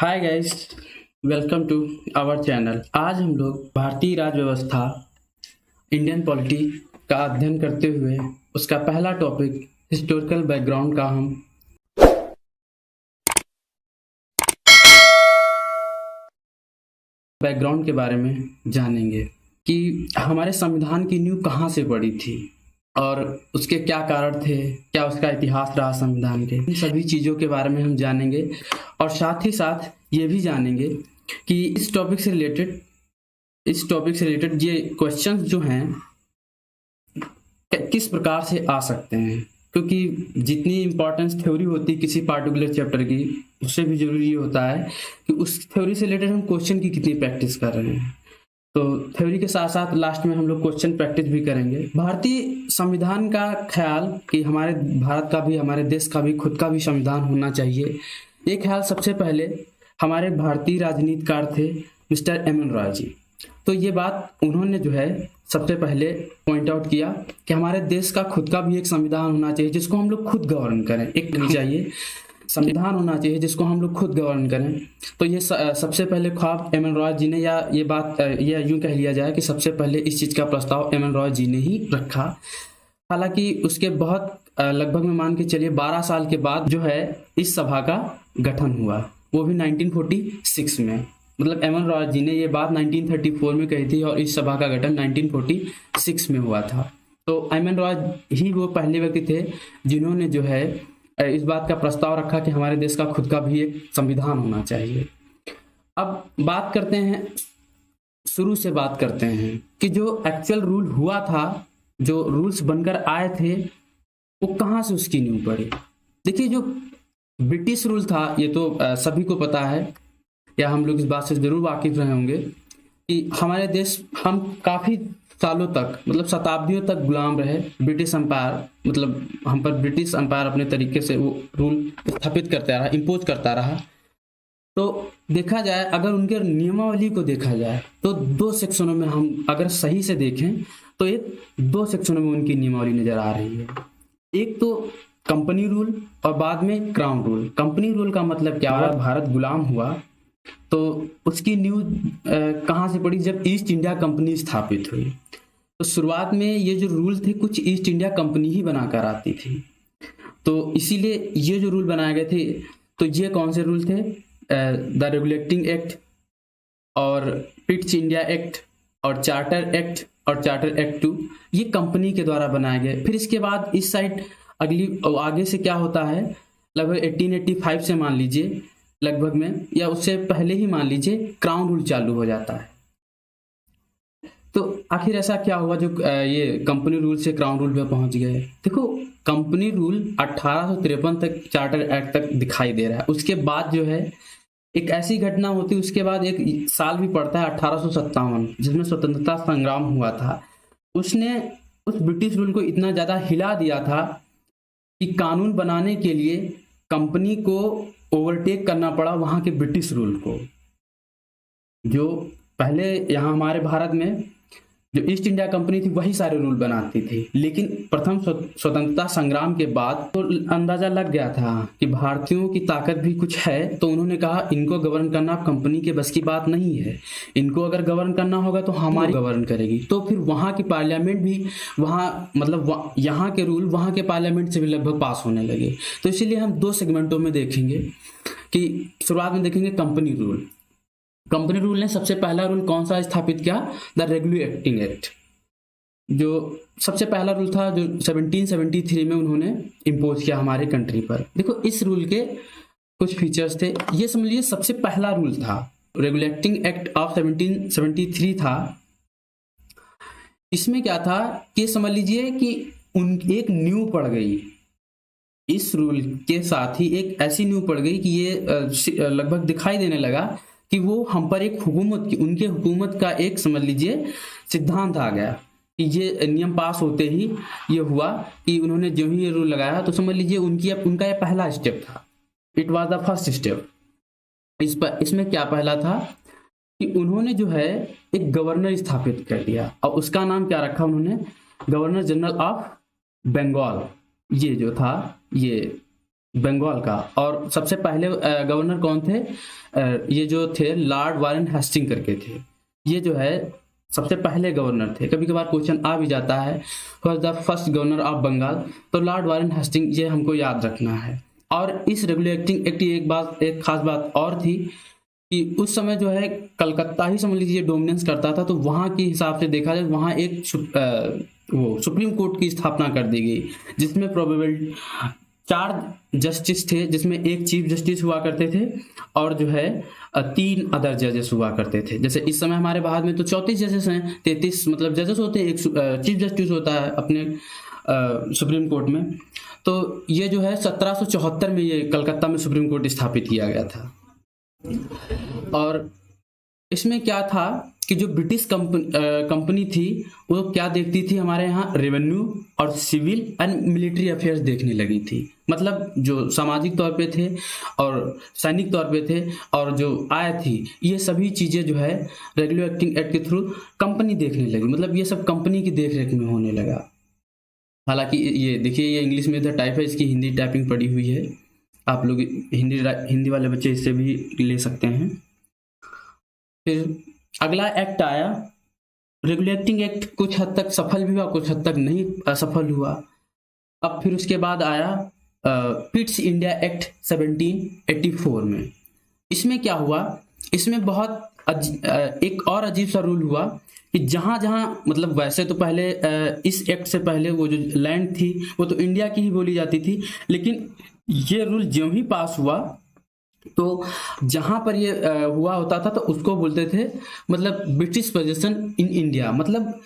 Hi guys, welcome to our channel. आज हम लोग भारतीय राज्य व्यवस्था इंडियन पॉलिटी का अध्ययन करते हुए उसका पहला टॉपिक हिस्टोरिकल बैकग्राउंड का हम बैकग्राउंड के बारे में जानेंगे कि हमारे संविधान की नींव कहाँ से पड़ी थी और उसके क्या कारण थे, क्या उसका इतिहास रहा संविधान के। इन सभी चीज़ों के बारे में हम जानेंगे और साथ ही साथ ये भी जानेंगे कि इस टॉपिक से रिलेटेड ये क्वेश्चंस जो हैं किस प्रकार से आ सकते हैं, क्योंकि जितनी इम्पोर्टेंस थ्योरी होती है किसी पार्टिकुलर चैप्टर की, उससे भी जरूरी ये होता है कि उस थ्योरी से रिलेटेड हम क्वेश्चन की कितनी प्रैक्टिस कर रहे हैं। तो थ्योरी के साथ साथ लास्ट में हम लोग क्वेश्चन प्रैक्टिस भी करेंगे। भारतीय संविधान का ख्याल कि हमारे भारत का भी, हमारे देश का भी खुद का भी संविधान होना चाहिए, ये ख्याल सबसे पहले हमारे भारतीय राजनीतिकार थे मिस्टर एम एन रॉय जी। तो ये बात उन्होंने जो है सबसे पहले पॉइंट आउट किया कि हमारे देश का खुद का भी एक संविधान होना चाहिए जिसको हम लोग खुद गवर्न करें। एक चाहिए संविधान होना चाहिए जिसको हम लोग खुद गवर्न करें। तो ये सबसे पहले ख्वाब एम एन रॉय जी ने, या ये बात या यूं कह लिया जाए कि सबसे पहले इस चीज़ का प्रस्ताव एम एन रॉय जी ने ही रखा। हालांकि उसके बहुत लगभग में मान के चलिए 12 साल के बाद जो है इस सभा का गठन हुआ, वो भी 1946 में। मतलब एम एन रॉय जी ने ये बात 1934 में कही थी और इस सभा का गठन 1946 में हुआ था। तो एम एन रॉय ही वो पहले व्यक्ति थे जिन्होंने जो है इस बात का प्रस्ताव रखा कि हमारे देश का खुद का भी एक संविधान होना चाहिए। अब बात करते हैं, शुरू से बात करते हैं कि जो एक्चुअल रूल हुआ था, जो रूल्स बनकर आए थे, वो कहाँ से उसकी नींव पड़ी। देखिए, जो ब्रिटिश रूल था ये तो सभी को पता है, या हम लोग इस बात से जरूर वाकिफ रहे होंगे कि हमारे देश, हम काफ़ी सालों तक, मतलब शताब्दियों तक गुलाम रहे। ब्रिटिश एम्पायर, मतलब हम पर ब्रिटिश एम्पायर अपने तरीके से वो रूल स्थापित करता रहा, इम्पोज करता रहा। तो देखा जाए, अगर उनके नियमावली को देखा जाए तो दो सेक्शनों में, हम अगर सही से देखें तो एक दो सेक्शनों में उनकी नियमावली नजर आ रही है। एक तो कंपनी रूल और बाद में क्राउन रूल। कंपनी रूल का मतलब क्या हुआ, भारत गुलाम हुआ तो उसकी नींव कहाँ से पड़ी, जब ईस्ट इंडिया कंपनी स्थापित हुई। तो शुरुआत में ये जो रूल थे कुछ ईस्ट इंडिया कंपनी ही बनाकर आती थी, तो इसीलिए ये जो रूल बनाए गए थे, तो ये कौन से रूल थे, द रेगुलेटिंग एक्ट और पिट्स इंडिया एक्ट और चार्टर एक्ट और चार्टर एक्ट 2, ये कंपनी के द्वारा बनाए गए। फिर इसके बाद इस साइड आगे से क्या होता है, लगभग 1885 से मान लीजिए, लगभग में या उससे पहले ही मान लीजिए, क्राउन रूल चालू हो जाता है। तो आखिर ऐसा क्या हुआ जो ये कंपनी रूल से क्राउन रूल पे पहुंच गए। देखो, कंपनी रूल 1853 तक चार्टर एक्ट तक दिखाई दे रहा है। उसके बाद जो है एक ऐसी घटना होती है, उसके बाद एक साल भी पड़ता है 1857, जिसमें स्वतंत्रता संग्राम हुआ था। उसने उस ब्रिटिश रूल को इतना ज्यादा हिला दिया था कि कानून बनाने के लिए कंपनी को ओवरटेक करना पड़ा वहां के ब्रिटिश रूल को। जो पहले यहाँ हमारे भारत में जो ईस्ट इंडिया कंपनी थी वही सारे रूल बनाती थी, लेकिन प्रथम स्वतंत्रता संग्राम के बाद तो अंदाजा लग गया था कि भारतीयों की ताकत भी कुछ है। तो उन्होंने कहा इनको गवर्न करना कंपनी के बस की बात नहीं है, इनको अगर गवर्न करना होगा तो हमारी गवर्न करेगी। तो फिर वहाँ की पार्लियामेंट भी मतलब यहाँ के रूल वहाँ के पार्लियामेंट से भी लगभग पास होने लगे। तो इसीलिए हम दो सेगमेंटों में देखेंगे कि शुरुआत में देखेंगे कंपनी रूल। कंपनी रूल ने सबसे पहला रूल कौन सा स्थापित किया, द रेगुलेटिंग एक्ट, जो सबसे पहला रूल था जो 1773 में उन्होंने इम्पोज किया हमारे कंट्री पर। देखो, इस रूल के कुछ फीचर्स थे, ये समझ लीजिए सबसे पहला रूल था। रेगुलेटिंग एक्ट ऑफ 1773 था। इसमें क्या था कि समझ लीजिए कि एक नींव पड़ गई, इस रूल के साथ ही एक ऐसी नींव पड़ गई कि ये लगभग दिखाई देने लगा कि वो हम पर एक हुकूमत की, उनके हुकूमत का एक समझ लीजिए सिद्धांत आ गया कि ये नियम पास होते ही ये हुआ कि उन्होंने जो ही ये रूल लगाया, तो समझ लीजिए उनका ये पहला स्टेप था। It was the first step. इसमें क्या पहला था कि उन्होंने जो है एक गवर्नर स्थापित कर दिया, और उसका नाम क्या रखा उन्होंने, गवर्नर जनरल ऑफ बंगाल। ये जो था ये बंगाल का। और सबसे पहले गवर्नर कौन थे? ये जो थे लॉर्ड वारेन हेस्टिंग करके थे। ये जो है सबसे पहले गवर्नर थे। कभी कभार क्वेश्चन आ भी जाता है, was the first governor of Bengal, तो लॉर्ड वारेन हेस्टिंग, ये हमको याद रखना है। और इस रेगुलेटिंग एक्ट की एक खास बात और थी कि उस समय जो है कलकत्ता ही समझ लीजिए डोमिनेंस करता था, तो वहाँ के हिसाब से देखा जाए वहाँ एक वो सुप्रीम कोर्ट की स्थापना कर दी गई, जिसमें प्रोबेबल 4 जस्टिस थे, जिसमें एक चीफ जस्टिस हुआ करते थे और जो है 3 अदर जजेस हुआ करते थे। जैसे इस समय हमारे भारत में तो 34 जजेस हैं, 33 मतलब जजेस होते हैं, एक चीफ जस्टिस होता है अपने सुप्रीम कोर्ट में। तो ये जो है 1774 में ये कलकत्ता में सुप्रीम कोर्ट स्थापित किया गया था। और इसमें क्या था कि जो ब्रिटिश कंपनी थी वो क्या देखती थी, हमारे यहाँ रेवेन्यू और सिविल एंड मिलिट्री अफेयर्स देखने लगी थी। मतलब जो सामाजिक तौर पे थे और सैनिक तौर पे थे और जो आय थी, ये सभी चीज़ें जो है रेगुलेटिंग एक्ट के थ्रू कंपनी देखने लगी। मतलब ये सब कंपनी की देख रेख में होने लगा। हालांकि ये देखिए, ये इंग्लिश में इधर टाइप है, इसकी हिंदी टाइपिंग पड़ी हुई है, आप लोग हिंदी वाले बच्चे इससे भी ले सकते हैं। फिर अगला एक्ट आया रेगुलेटिंग एक्ट, कुछ हद तक सफल भी हुआ, कुछ हद तक नहीं असफल हुआ। अब फिर उसके बाद आया पिट्स इंडिया एक्ट 1784 में। इसमें क्या हुआ, इसमें बहुत एक और अजीब सा रूल हुआ कि जहाँ जहाँ मतलब वैसे तो पहले इस एक्ट से पहले वो जो लैंड थी वो तो इंडिया की ही बोली जाती थी, लेकिन ये रूल ज्यों ही पास हुआ तो जहां पर ये हुआ होता था तो उसको बोलते थे मतलब ब्रिटिश पोजीशन इन इंडिया, मतलब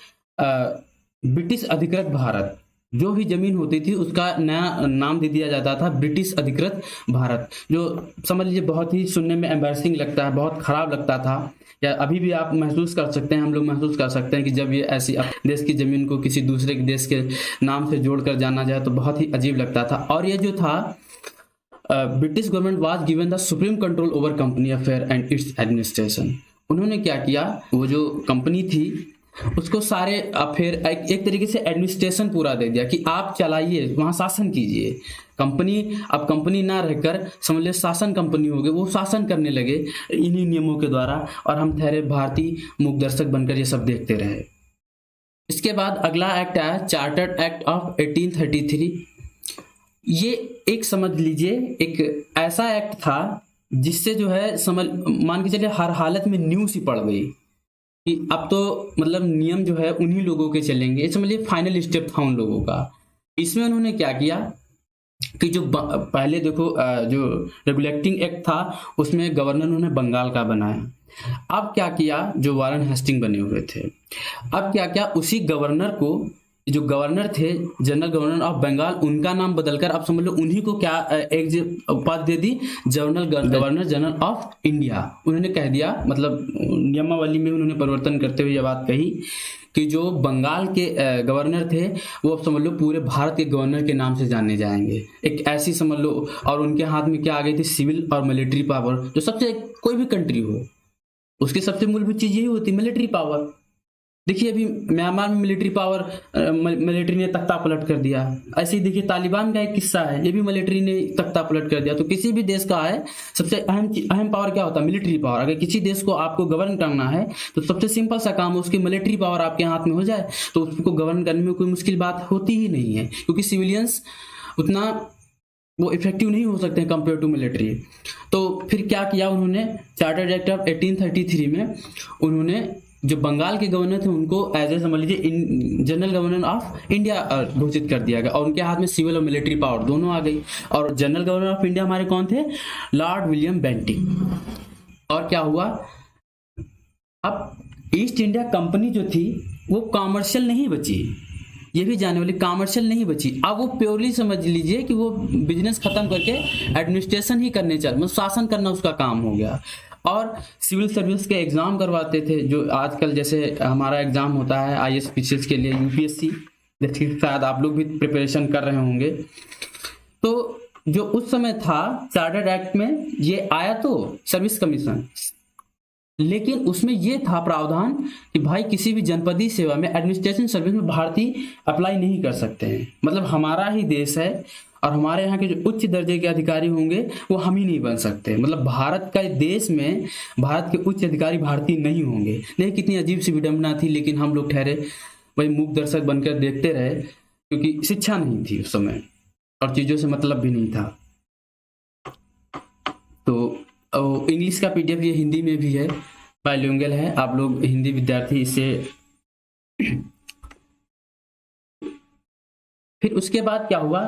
ब्रिटिश अधिकृत भारत। जो भी जमीन होती थी उसका नया नाम दे दिया जाता था ब्रिटिश अधिकृत भारत, जो समझ लीजिए बहुत ही सुनने में एम्बैरसिंग लगता है, बहुत खराब लगता था। या अभी भी आप महसूस कर सकते हैं, हम लोग महसूस कर सकते हैं कि जब ये ऐसी देश की जमीन को किसी दूसरे के देश के नाम से जोड़कर जाना जाए तो बहुत ही अजीब लगता था। और ये जो था British government was given the supreme control over company affair and it's administration. उन्होंने क्या किया, वो जो कंपनी थी उसको सारे अफेयर एक तरीके से एडमिनिस्ट्रेशन पूरा दे दिया कि आप चलाइए, वहाँ शासन कीजिए। कंपनी अब कंपनी ना रहकर समझ ले शासन कंपनी हो गई, वो शासन करने लगे इन्हीं नियमों के द्वारा, और हम ठहरे भारतीय मूक दर्शक बनकर ये सब देखते रहे। इसके बाद अगला एक्ट आया चार्टर्ड एक्ट ऑफ 1833। ये एक समझ लीजिए एक ऐसा एक्ट था जिससे जो है समझ मान के चलिए हर हालत में न्यूज़ ही पड़ गई कि अब तो मतलब नियम जो है उन्हीं लोगों के चलेंगे। ये समझिए फाइनल स्टेप था उन लोगों का। इसमें उन्होंने क्या किया कि जो पहले देखो जो रेगुलेटिंग एक्ट था उसमें गवर्नर उन्होंने बंगाल का बनाया। अब क्या किया, जो वारेन हेस्टिंग बने हुए थे, अब क्या क्या उसी गवर्नर को, जो गवर्नर थे जनरल गवर्नर ऑफ बंगाल, उनका नाम बदलकर अब समझ लो उन्हीं को क्या एक उपाधि दे दी, गवर्नर जनरल ऑफ इंडिया। उन्होंने कह दिया, मतलब नियमावली में उन्होंने परिवर्तन करते हुए यह बात कही कि जो बंगाल के गवर्नर थे वो अब समझ लो पूरे भारत के गवर्नर के नाम से जाने जाएंगे। एक ऐसी समझ लो, और उनके हाथ में क्या आ गई थी, सिविल और मिलिट्री पावर। जो सबसे कोई भी कंट्री हो उसकी सबसे मूलभूत चीज यही होती है, मिलिट्री पावर। देखिए अभी म्यांमार में मिलिट्री पावर, मिलिट्री ने तख्ता पलट कर दिया। ऐसे ही देखिए तालिबान का एक किस्सा है, ये भी मिलिट्री ने तख्ता पलट कर दिया। तो किसी भी देश का है सबसे अहम पावर क्या होता है, मिलिट्री पावर। अगर किसी देश को आपको गवर्न करना है तो सबसे सिंपल सा काम है, उसकी मिलिट्री पावर आपके हाथ में हो जाए तो उसको गवर्न करने में कोई मुश्किल बात होती ही नहीं है, क्योंकि सिविलियंस उतना वो इफेक्टिव नहीं हो सकते हैं कंपेयर टू मिलिट्री। तो फिर क्या किया उन्होंने, चार्टर्ड एक्ट ऑफ 1833 में उन्होंने जो बंगाल के गवर्नर थे उनको एज ए समझ लीजिए जनरल गवर्नर ऑफ इंडिया घोषित कर दिया गया, और उनके हाथ में सिविल और मिलिट्री पावर दोनों आ गई। और जनरल गवर्नर ऑफ इंडिया हमारे कौन थे, लॉर्ड विलियम बेंटिंग। और क्या हुआ, अब ईस्ट इंडिया कंपनी जो थी वो कॉमर्शियल नहीं बची, ये भी जाने वाली कॉमर्शियल नहीं बची। अब वो प्योरली समझ लीजिए कि वो बिजनेस खत्म करके एडमिनिस्ट्रेशन ही करने चल, मतलब शासन करना उसका काम हो गया। और सिविल सर्विस के एग्जाम करवाते थे, जो आजकल जैसे हमारा एग्जाम होता है आईएएस पीसीएस के लिए, यूपीएससी, देखिए शायद आप लोग भी प्रिपरेशन कर रहे होंगे। तो जो उस समय था चार्टर्ड एक्ट में ये आया तो सर्विस कमीशन, लेकिन उसमें ये था प्रावधान कि भाई किसी भी जनपदीय सेवा में एडमिनिस्ट्रेशन सर्विस में भारतीय अप्लाई नहीं कर सकते हैं। मतलब हमारा ही देश है और हमारे यहाँ के जो उच्च दर्जे के अधिकारी होंगे वो हम ही नहीं बन सकते। मतलब भारत का देश में भारत के उच्च अधिकारी भारतीय नहीं होंगे। नहीं, कितनी अजीब सी विडंबना थी, लेकिन हम लोग ठहरे वही मूक दर्शक बनकर देखते रहे, क्योंकि शिक्षा नहीं थी उस समय और चीज़ों से मतलब भी नहीं था। तो इंग्लिश का PDF ये हिंदी में भी है, बाइलिंगुअल है, आप लोग हिंदी विद्यार्थी इसे। फिर उसके बाद क्या हुआ,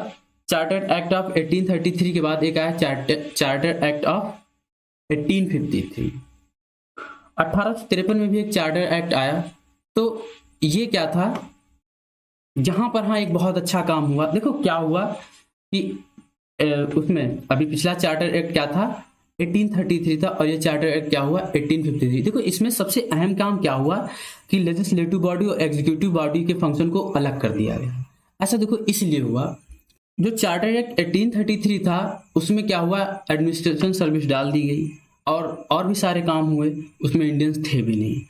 चार्टर्ड एक्ट ऑफ 1833 के बाद एक आया चार्टर्ड एक्ट ऑफ 1853। 1853 में भी एक चार्टर एक्ट आया। तो ये क्या था, जहां पर हाँ एक बहुत अच्छा काम हुआ। देखो क्या हुआ कि उसमें अभी पिछला चार्टर एक्ट क्या था, 1833 था, और ये चार्टर एक्ट क्या हुआ, 1853। देखो इसमें सबसे अहम काम क्या हुआ कि लेजिस्लेटिव बॉडी और एग्जीक्यूटिव बॉडी के फंक्शन को अलग कर दिया गया। ऐसा देखो इसलिए हुआ, जो चार्टर एक्ट 1833 था उसमें क्या हुआ, एडमिनिस्ट्रेशन सर्विस डाल दी गई और भी सारे काम हुए, उसमें इंडियंस थे भी नहीं,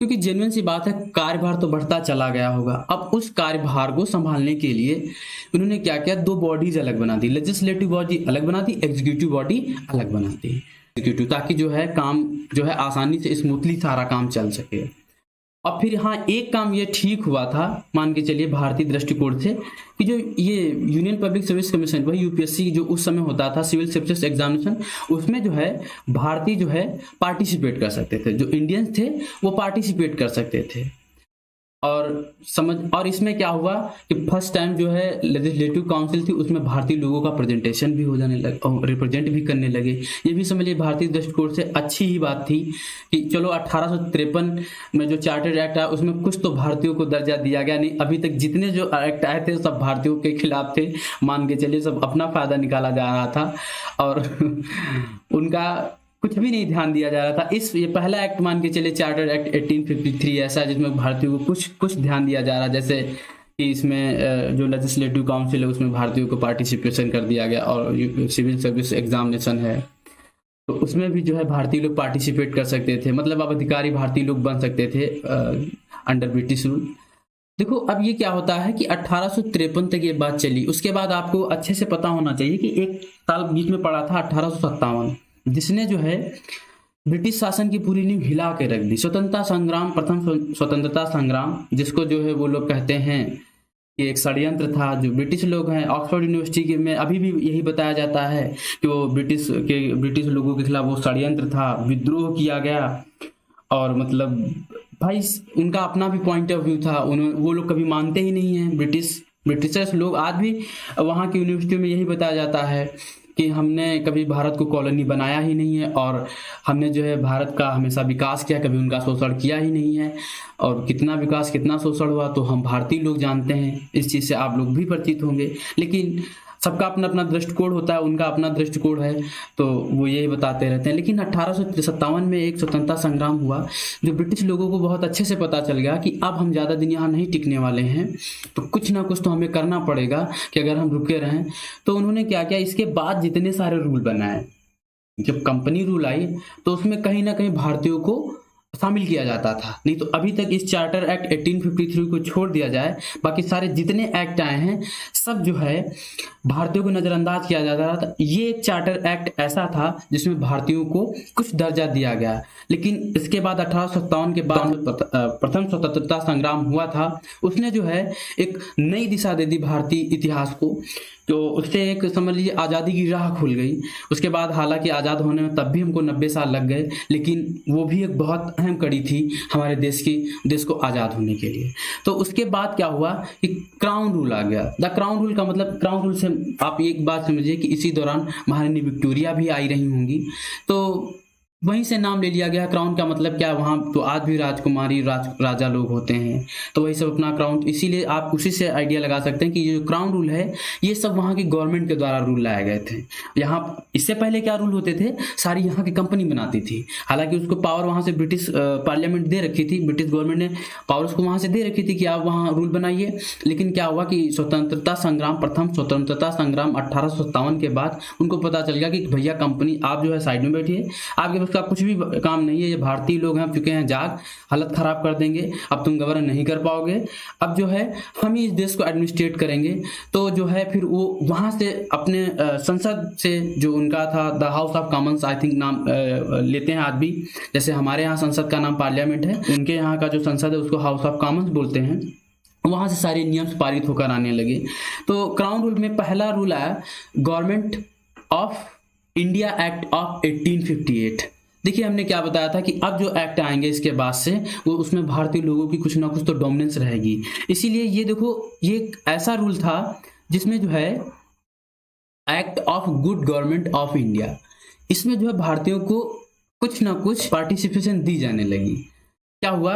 क्योंकि जेन्युइन सी बात है कार्यभार तो बढ़ता चला गया होगा। अब उस कार्यभार को संभालने के लिए उन्होंने क्या किया, 2 बॉडीज अलग बना दी, लेजिस्लेटिव बॉडी अलग बना दी, एग्जीक्यूटिव बॉडी अलग बना दी, एग्जीक्यूटिव, ताकि जो है काम जो है आसानी से स्मूथली सारा काम चल सके। और फिर हाँ एक काम ये ठीक हुआ था, मान के चलिए भारतीय दृष्टिकोण से, कि जो ये यूनियन पब्लिक सर्विस कमीशन वही यूपीएससी जो उस समय होता था, सिविल सर्विसेज एग्जामिनेशन, उसमें जो है भारतीय जो है पार्टिसिपेट कर सकते थे, जो इंडियंस थे वो पार्टिसिपेट कर सकते थे। और इसमें क्या हुआ कि फर्स्ट टाइम जो है लेजिस्लेटिव काउंसिल थी, उसमें भारतीय लोगों का प्रेजेंटेशन भी हो जाने लगे और रिप्रेजेंट भी करने लगे। ये भी समझिए भारतीय दृष्टिकोण से अच्छी ही बात थी कि चलो 1853 में जो चार्टर एक्ट आया उसमें कुछ तो भारतीयों को दर्जा दिया गया। नहीं, अभी तक जितने जो एक्ट आए थे सब भारतीयों के खिलाफ थे, मान के चलिए सब अपना फायदा निकाला जा रहा था और उनका कुछ भी नहीं ध्यान दिया जा रहा था। ये पहला एक्ट मान के चले चार्टर एक्ट 1853 ऐसा है जिसमें भारतीयों को कुछ ध्यान दिया जा रहा है, जैसे कि इसमें जो लेजिस्लेटिव काउंसिल है उसमें भारतीयों को पार्टिसिपेशन कर दिया गया, और सिविल सर्विस एग्जामिनेशन है तो उसमें भी जो है भारतीय लोग पार्टिसिपेट कर सकते थे, मतलब अब अधिकारी भारतीय लोग बन सकते थे अंडर ब्रिटिश रूल। देखो अब ये क्या होता है कि 1853 तक ये बात चली। उसके बाद आपको अच्छे से पता होना चाहिए कि एक साल बीच में पड़ा था 1857, जिसने जो है ब्रिटिश शासन की पूरी नींव हिला के रख दी। स्वतंत्रता संग्राम, प्रथम स्वतंत्रता संग्राम, जिसको जो है वो लोग कहते हैं कि एक षड्यंत्र था। जो ब्रिटिश लोग हैं, ऑक्सफोर्ड यूनिवर्सिटी में अभी भी यही बताया जाता है कि वो ब्रिटिश लोगों के खिलाफ वो षड्यंत्र था, विद्रोह किया गया। और मतलब भाई उनका अपना भी पॉइंट ऑफ व्यू था, वो लोग कभी मानते ही नहीं है ब्रिटिशर्स लोग। आज भी वहाँ की यूनिवर्सिटी में यही बताया जाता है कि हमने कभी भारत को कॉलोनी बनाया ही नहीं है और हमने जो है भारत का हमेशा विकास किया, कभी उनका शोषण किया ही नहीं है। और कितना विकास कितना शोषण हुआ तो हम भारतीय लोग जानते हैं, इस चीज़ से आप लोग भी परिचित होंगे। लेकिन सबका अपना अपना दृष्टिकोण होता है, उनका अपना दृष्टिकोण है तो वो यही बताते रहते हैं। लेकिन 1857 में एक स्वतंत्रता संग्राम हुआ जो ब्रिटिश लोगों को बहुत अच्छे से पता चल गया कि अब हम ज़्यादा दिन यहाँ नहीं टिकने वाले हैं, तो कुछ ना कुछ तो हमें करना पड़ेगा कि अगर हम रुके रहें। तो उन्होंने क्या किया, इसके बाद जितने सारे रूल बनाए, जब कंपनी रूल आई तो उसमें कहीं ना कहीं भारतीयों को शामिल किया जाता था। नहीं तो अभी तक इस चार्टर एक्ट 1853 को छोड़ दिया जाए, बाकी सारे जितने एक्ट आए हैं सब जो है भारतीयों को नज़रअंदाज किया जाता था। ये एक चार्टर एक्ट ऐसा था जिसमें भारतीयों को कुछ दर्जा दिया गया। लेकिन इसके बाद 1857 के बाद प्रथम स्वतंत्रता संग्राम हुआ था, उसने जो है एक नई दिशा दे दी भारतीय इतिहास को। तो उससे एक समझ लीजिए आज़ादी की राह खुल गई। उसके बाद हालांकि आज़ाद होने में तब भी हमको 90 साल लग गए, लेकिन वो भी एक बहुत अहम कड़ी थी हमारे देश को आज़ाद होने के लिए। तो उसके बाद क्या हुआ कि क्राउन रूल आ गया। द क्राउन रूल का मतलब, क्राउन रूल से आप एक बात समझिए कि इसी दौरान महारानी विक्टोरिया भी आई रही होंगी, तो वहीं से नाम ले लिया गया। क्राउन का मतलब क्या, वहाँ तो आज भी राजकुमारी राजा लोग होते हैं, तो वही सब अपना क्राउन, इसीलिए आप उसी से आइडिया लगा सकते हैं कि ये जो क्राउन रूल है ये सब वहाँ की गवर्नमेंट के द्वारा रूल लाए गए थे। यहाँ इससे पहले क्या रूल होते थे, सारी यहाँ की कंपनी बनाती थी। हालांकि उसको पावर वहाँ से ब्रिटिश पार्लियामेंट दे रखी थी, ब्रिटिश गवर्नमेंट ने पावर उसको वहाँ से दे रखी थी कि आप वहाँ रूल बनाइए। लेकिन क्या हुआ कि स्वतंत्रता संग्राम, प्रथम स्वतंत्रता संग्राम 1857 के बाद उनको पता चल गया कि भैया कंपनी आप जो है साइड में बैठिए, आपके उसका कुछ भी काम नहीं है, ये भारतीय लोग हैं, अब चुके हैं जाग, हालत खराब कर देंगे, अब तुम गवर्न नहीं कर पाओगे, अब जो है हम ही इस देश को एडमिनिस्ट्रेट करेंगे। तो जो है फिर वो वहां से अपने संसद से, जो उनका था the house of Commons I think नाम लेते हैं आज भी, जैसे हमारे यहाँ संसद का नाम पार्लियामेंट है, उनके यहाँ का जो संसद है उसको हाउस ऑफ कॉमन्स बोलते हैं, वहां से सारे नियम पारित होकर आने लगे। तो क्राउन रूल में पहला रूल आया government of India act of 1858। देखिए हमने क्या बताया था कि अब जो एक्ट आएंगे इसके बाद से वो उसमें भारतीय लोगों की कुछ ना कुछ तो डोमिनेंस रहेगी, इसीलिए ये देखो ये एक ऐसा रूल था जिसमें जो है act of good government of India, इसमें जो है भारतीयों को कुछ ना कुछ पार्टिसिपेशन दी जाने लगी। क्या हुआ,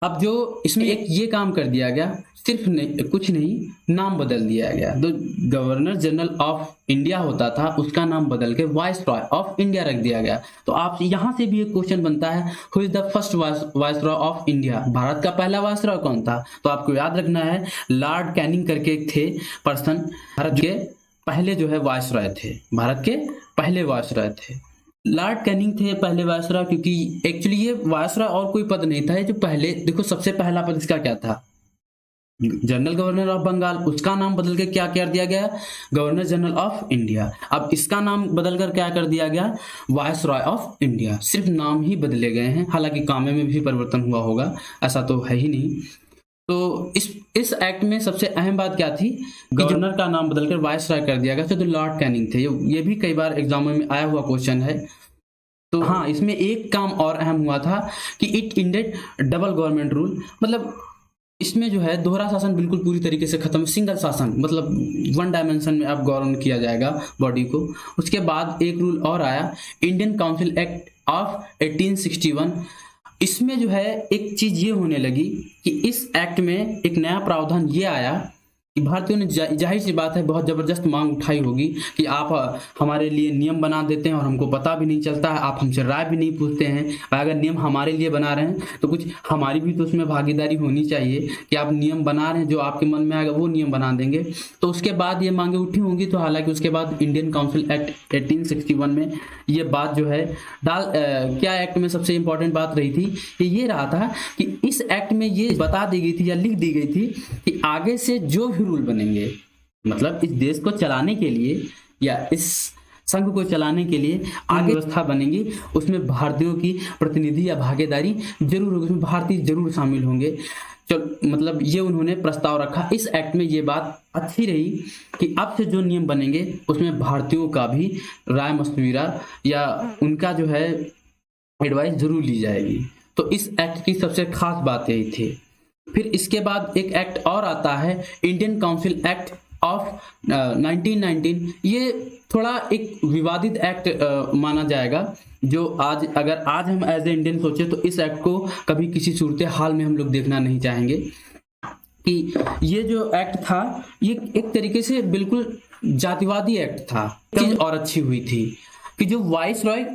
अब जो इसमें एक ये काम कर दिया गया, सिर्फ नहीं कुछ नहीं, नाम बदल दिया गया। तो गवर्नर जनरल ऑफ इंडिया होता था, उसका नाम बदल के वाइसरॉय ऑफ इंडिया रख दिया गया। तो आप यहां से भी एक क्वेश्चन बनता है, who is the first viceroy of India, Bharat का पहला वाइसरॉय कौन था? तो आपको याद रखना है लॉर्ड कैनिंग करके एक थे पर्सन, भारत के पहले जो है वाइसरॉय थे, भारत के पहले वाइसरॉय थे, लॉर्ड कैनिंग थे पहले वायसरॉय, क्योंकि एक्चुअली ये वायसरॉय और कोई पद नहीं था, ये जो पहले देखो सबसे पहला पद इसका क्या था, जनरल गवर्नर ऑफ बंगाल, उसका नाम बदल के क्या कर दिया गया, गवर्नर जनरल ऑफ इंडिया। अब इसका नाम बदलकर क्या कर दिया गया, वायसरॉय ऑफ इंडिया, सिर्फ नाम ही बदले गए हैं, हालांकि काम में भी परिवर्तन हुआ होगा, ऐसा तो है ही नहीं। तो इस एक्ट में सबसे अहम बात क्या थी, गवर्नर का नाम बदलकर वायसरॉय कर दिया गया, तो लॉर्ड कैनिंग थे, ये भी कई बार एग्जाम में आया हुआ क्वेश्चन है। तो हाँ, इसमें एक काम और अहम हुआ था कि it ended double government rule, मतलब इसमें जो है दोहरा शासन बिल्कुल पूरी तरीके से खत्म, सिंगल शासन, मतलब वन डायमेंशन में अब गवर्न किया जाएगा बॉडी को। उसके बाद एक रूल और आया, इंडियन काउंसिल एक्ट ऑफ 1861। इसमें जो है एक चीज ये होने लगी कि इस एक्ट में एक नया प्रावधान ये आया कि भारतीयों ने जाहिर सी बात है बहुत जबरदस्त मांग उठाई होगी कि आप हमारे लिए नियम बना देते हैं और हमको पता भी नहीं चलता है, आप हमसे राय भी नहीं पूछते हैं, और अगर नियम हमारे लिए बना रहे हैं तो कुछ हमारी भी तो उसमें भागीदारी होनी चाहिए कि आप नियम बना रहे हैं, जो आपके मन में आएगा वो नियम बना देंगे। तो उसके बाद ये मांगे उठी होंगी, तो हालांकि उसके बाद इंडियन काउंसिल एक्ट 1861 में ये बात जो है क्या एक्ट में सबसे इंपॉर्टेंट बात रही थी कि ये रहा था कि इस एक्ट में ये बता दी गई थी या लिख दी गई थी कि आगे से जो भी रूल बनेंगे, मतलब इस देश को चलाने के लिए या इस संघ को चलाने के लिए आगे व्यवस्था बनेगी, उसमें भारतीयों की प्रतिनिधि या भागीदारी जरूर होगी, उसमें भारतीय जरूर शामिल होंगे। चलो, मतलब ये उन्होंने प्रस्ताव रखा। इस एक्ट में ये बात अच्छी रही कि अब से जो नियम बनेंगे उसमें भारतीयों का भी राय मशविरा या उनका जो है एडवाइस जरूर ली जाएगी। तो इस एक्ट की सबसे खास बात यही थी। फिर इसके बाद एक एक्ट और आता है, इंडियन काउंसिल एक्ट ऑफ 1919। ये थोड़ा एक विवादित एक्ट माना जाएगा, जो अगर आज हम एज ए इंडियन सोचे तो इस एक्ट को कभी किसी सूरत हाल में हम लोग देखना नहीं चाहेंगे। कि ये जो एक्ट था ये एक तरीके से बिल्कुल जातिवादी एक्ट था। चीज और अच्छी हुई थी कि जो वाइसरॉय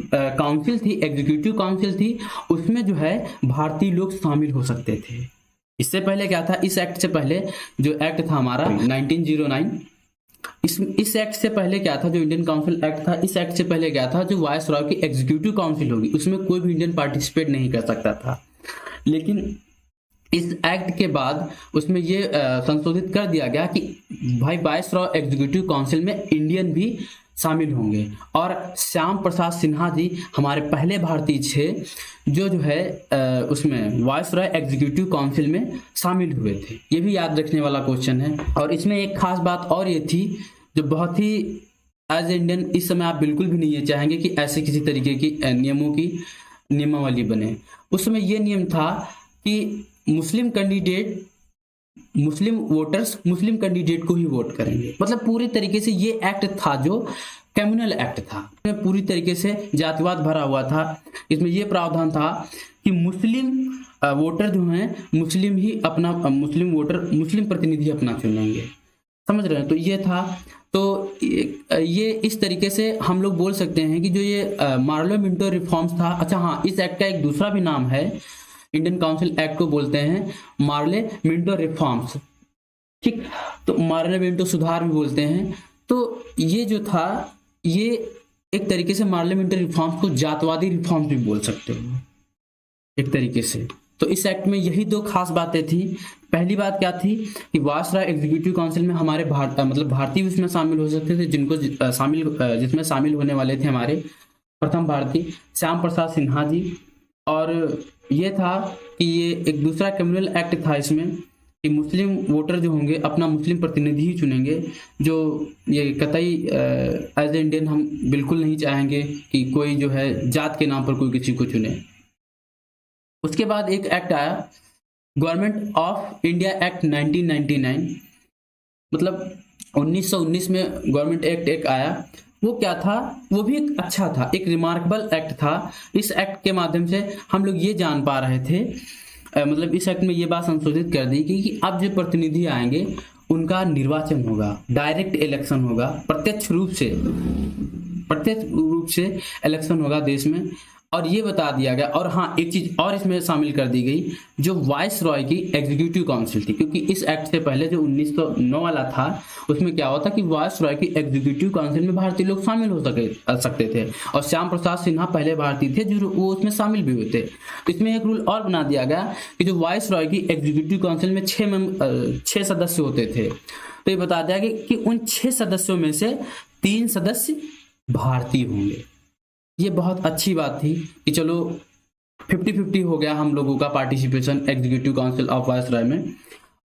काउंसिल थी, एग्जीक्यूटिव काउंसिल थी, उसमें जो है भारतीय लोग शामिल हो सकते थे। इससे पहले क्या था, इस एक्ट से पहले जो एक्ट था हमारा 1909, इस एक्ट से पहले क्या था, जो इंडियन काउंसिल एक्ट था, इस एक्ट से पहले क्या था, जो वायसरॉय की एग्जीक्यूटिव काउंसिल होगी उसमें कोई भी इंडियन पार्टिसिपेट नहीं कर सकता था। लेकिन इस एक्ट के बाद उसमें ये संशोधित कर दिया गया कि भाई वायसरॉय एग्जीक्यूटिव काउंसिल में इंडियन भी शामिल होंगे। और श्याम प्रसाद सिन्हा जी हमारे पहले भारतीय थे जो है उसमें वायसरॉय एग्जीक्यूटिव काउंसिल में शामिल हुए थे। ये भी याद रखने वाला क्वेश्चन है। और इसमें एक खास बात और ये थी जो बहुत ही एज ए इंडियन इस समय आप बिल्कुल भी नहीं चाहेंगे कि ऐसे किसी तरीके की नियमों की नियमावली बने। उस समय ये नियम था कि मुस्लिम वोटर्स मुस्लिम कैंडिडेट को ही वोट करेंगे। मतलब पूरी तरीके से ये एक्ट था जो कम्युनल एक्ट था, पूरी तरीके से जातिवाद भरा हुआ था। इसमें यह प्रावधान था कि मुस्लिम वोटर जो हैं मुस्लिम ही अपना मुस्लिम प्रतिनिधि अपना चुनेंगे। समझ रहे हैं? तो ये था। तो ये इस तरीके से हम लोग बोल सकते हैं कि जो ये मार्लो मिंटो रिफॉर्म्स था। अच्छा हाँ, इस एक्ट का एक दूसरा भी नाम है, इंडियन काउंसिल एक्ट को बोलते हैं मार्ले मिंटो रिफॉर्म्स। ठीक, तो मार्ले मिंटो सुधार भी बोलते हैं। तो ये जो था ये एक तरीके से पार्लियामेंट्री रिफॉर्म्स को जातवादी रिफॉर्म्स भी बोल सकते हो एक तरीके से। तो इस एक्ट में यही दो खास बातें थी। पहली बात क्या थी कि वायसराय एग्जीक्यूटिव काउंसिल में हमारे मतलब भारतीय उसमें शामिल हो सकते थे, जिनको जिसमें शामिल होने वाले थे हमारे प्रथम भारतीय श्याम प्रसाद सिन्हा जी। और ये था कि ये एक दूसरा कम्युनल एक्ट था इसमें कि मुस्लिम वोटर जो होंगे अपना मुस्लिम प्रतिनिधि ही चुनेंगे, जो ये कतई एज ए इंडियन हम बिल्कुल नहीं चाहेंगे कि कोई जो है जात के नाम पर कोई किसी को चुने। उसके बाद एक एक्ट आया गवर्नमेंट ऑफ इंडिया एक्ट 1999, मतलब 1919 में गवर्नमेंट एक्ट एक आया। वो क्या था, वो भी एक अच्छा था, एक रिमार्केबल एक्ट था। इस एक्ट के माध्यम से हम लोग ये जान पा रहे थे, मतलब इस एक्ट में ये बात संशोधित कर दी कि अब जो प्रतिनिधि आएंगे उनका निर्वाचन होगा, डायरेक्ट इलेक्शन होगा, प्रत्यक्ष रूप से इलेक्शन होगा देश में। और ये बता दिया गया, और हाँ एक चीज और इसमें शामिल कर दी गई, जो वाइस रॉय की एग्जीक्यूटिव काउंसिल थी, क्योंकि इस एक्ट से पहले जो 1909 वाला था उसमें क्या होता कि वाइस रॉय की एग्जीक्यूटिव काउंसिल में भारतीय लोग शामिल हो सकते थे, और श्याम प्रसाद सिन्हा पहले भारतीय थे जो वो उसमें शामिल भी हुए थे। तो इसमें एक रूल और बना दिया गया कि जो वाइस रॉय की एग्जीक्यूटिव काउंसिल में 6 सदस्य होते थे, तो ये बता दिया गया कि उन 6 सदस्यों में से 3 सदस्य भारतीय होंगे। ये बहुत अच्छी बात थी कि चलो 50-50 हो गया हम लोगों का participation executive council of viceroy में।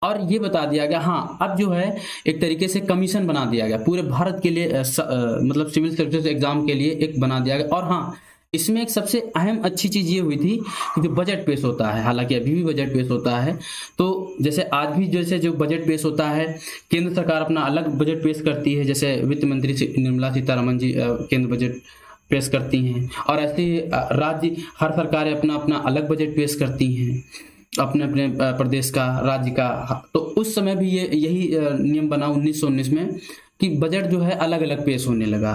और ये बता दिया गया, हाँ अब जो है एक तरीके से कमीशन बना दिया गया पूरे भारत के लिए, मतलब सिविल सर्विसेज एग्जाम के लिए एक बना दिया गया। और हाँ इसमें एक सबसे अहम अच्छी चीज ये हुई थी कि जो बजट पेश होता है, हालांकि अभी भी बजट पेश होता है, तो जैसे आज भी जैसे जो बजट पेश होता है, केंद्र सरकार अपना अलग बजट पेश करती है, जैसे वित्त मंत्री निर्मला सीतारमण जी केंद्र बजट पेश करती हैं, और ऐसे राज्य हर सरकारें अपना अपना अलग बजट पेश करती हैं अपने अपने प्रदेश का, राज्य का। तो उस समय भी यही नियम बना 1919 में कि बजट जो है अलग अलग पेश होने लगा,